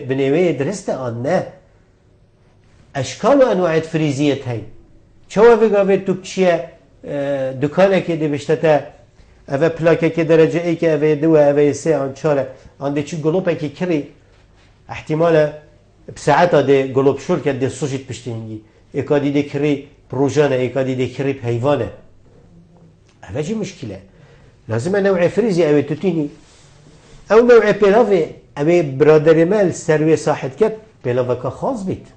بنوه درسته آن نه اشکال و انواع فریزیت هایی چه وقتی تو چیه دکانه که دی بشته تا اوه پلاکه که درجه ای که اوه دو اوه سه آن چاره آن دی چی گلوپه که کری احتمالا بساعت دی گلوپ شور که دی سوشید پشتینگی ایکادی دی کری پروژانه ایکادی دی کری پیوانه اوه چی مشکله لازم نوع فریزی اوه توتینی او نوع پیلاوه اوه برادر مال سروی صاحت کد پیلاوه که خاص بید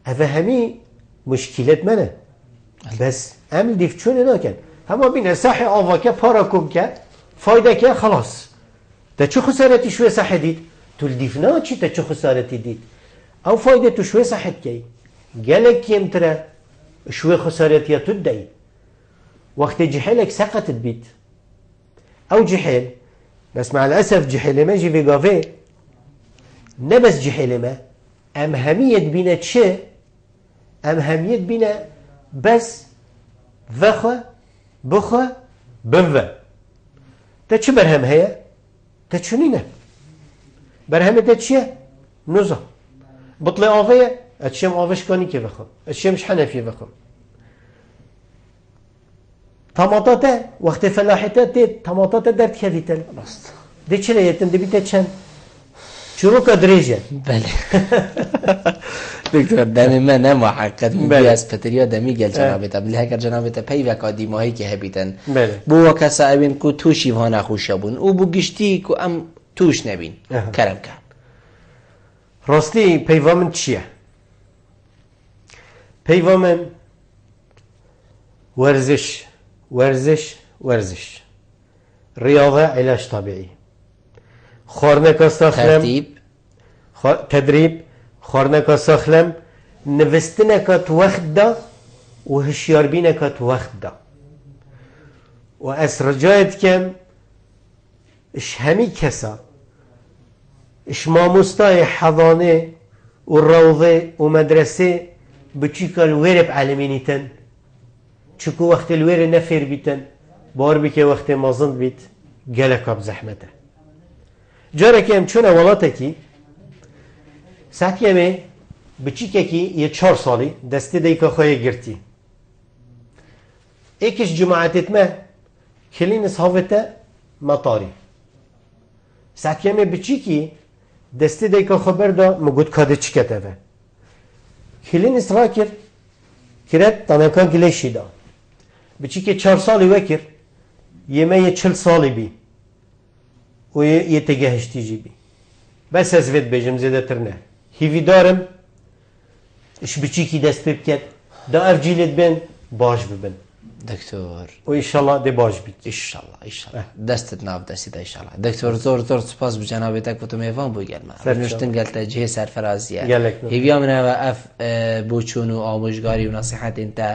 اوه همی مشکلت منه بس عمل دیف چونه ناکن هما بینه صحی آوا که پارا کن که فایده که خلاص تا چه خسارتی شوی صحی دید تو دیف نا چی تا چه خسارتی دید او فایده تو شوی صحت که گلک کم تره شوی خسارتی تو دید وقت جحیلک سقطت بید او جحیل بس مع الاسف جحیل ما جی ویگاوه نبس جحیل ما ام همیت بینه چه ام همیت بینه بس وخه بخه بنوه تا چه برهم هیا؟ تا چونینه برهمه تا چیه؟ نوزه بطل آوه اتشم آوش کانی که بخم اتشمش حنفیه بخم طماطاته وقت فلاحته دید طماطاته درد کهویتن دی چه لیتن دی بیته چند چروک دریجه بله دکتر دم من نمحقق بیاس پتریا دمی گل جنابتا بله هکر جنابتا پی وکا دیماهی که هبیتن بو وکا سعبین کو توشی وانه خوش بون او بو گشتی کو ام توش نبین کرم کن راستی پیوا من چیه؟ پیوا من ورزش ورزش ورزش رياضة علاج طبيعي خورنك ساخلم تدريب خورنك ساخلم نفستنك توخدا وهشيار بينك توخدا وأسرجايت كم إش همي كسا إش ماموستاي حضانة والروضة ومدرسة بتشيك الورب عالمينيتن چکو وقت الویر نفر بیتن بار بکه وقت مازند بیت گلک اب زحمته جاره که ام چونه ولاته کی ساعتی همه بچی که کی یه 4 سالی دسته دیکا خواه گرتی ایکش جماعتت ما کلین اصحابته مطاری ساعتی همه بچی کی دسته دیکا خبر دا مگود کاده چکته و کلین اصرا کرد تانکان گلیشی دا بچی که 4 سالی وکر یه 40 سالی بی و یه تگهشتی جی بی بس از وید بجم زیده تر نه هیوی دارم اش بچی که دست بکد دا اف جیلت بین باش ببین دکتۆر و ئیشەڵڵا دێ باش بیت ئیشەڵڵا دەستت ناو دەستیدا ئیشەڵڵا دکتۆر زۆر سوپاس بجەنابێتە کوتمێڤان بۆی گەلمە نوشتن گەلتە جێ سەرفەرازیە هیویا منەوە ئەف بۆ چوون و ئامۆژگاری و نەسیحەتین تا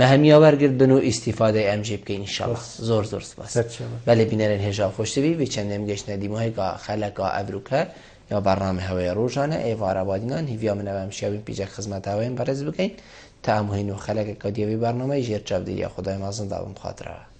مەهەمیە وەرگرت بن و ئیسیفادەی ئەم جێ بکەین ئینشەڵڵا زۆر سوپاس بەڵێ بینەرن هێژا خۆشەوی بێ چەندێم گەشتە دیمۆهێکا خەلەکا ئەڤروکە یا بەرنامە هەوەیە ڕۆژانە ئێوارە بادینان هیویا منەوە ئەمشیاوین پیجە خزمەتاوەیان بەڕێز بکەین تا هەمووهین و خەلەکە کە دیێوی بەرنامەی ژێر چاودێریە خودای مازن داڵم خاترەوە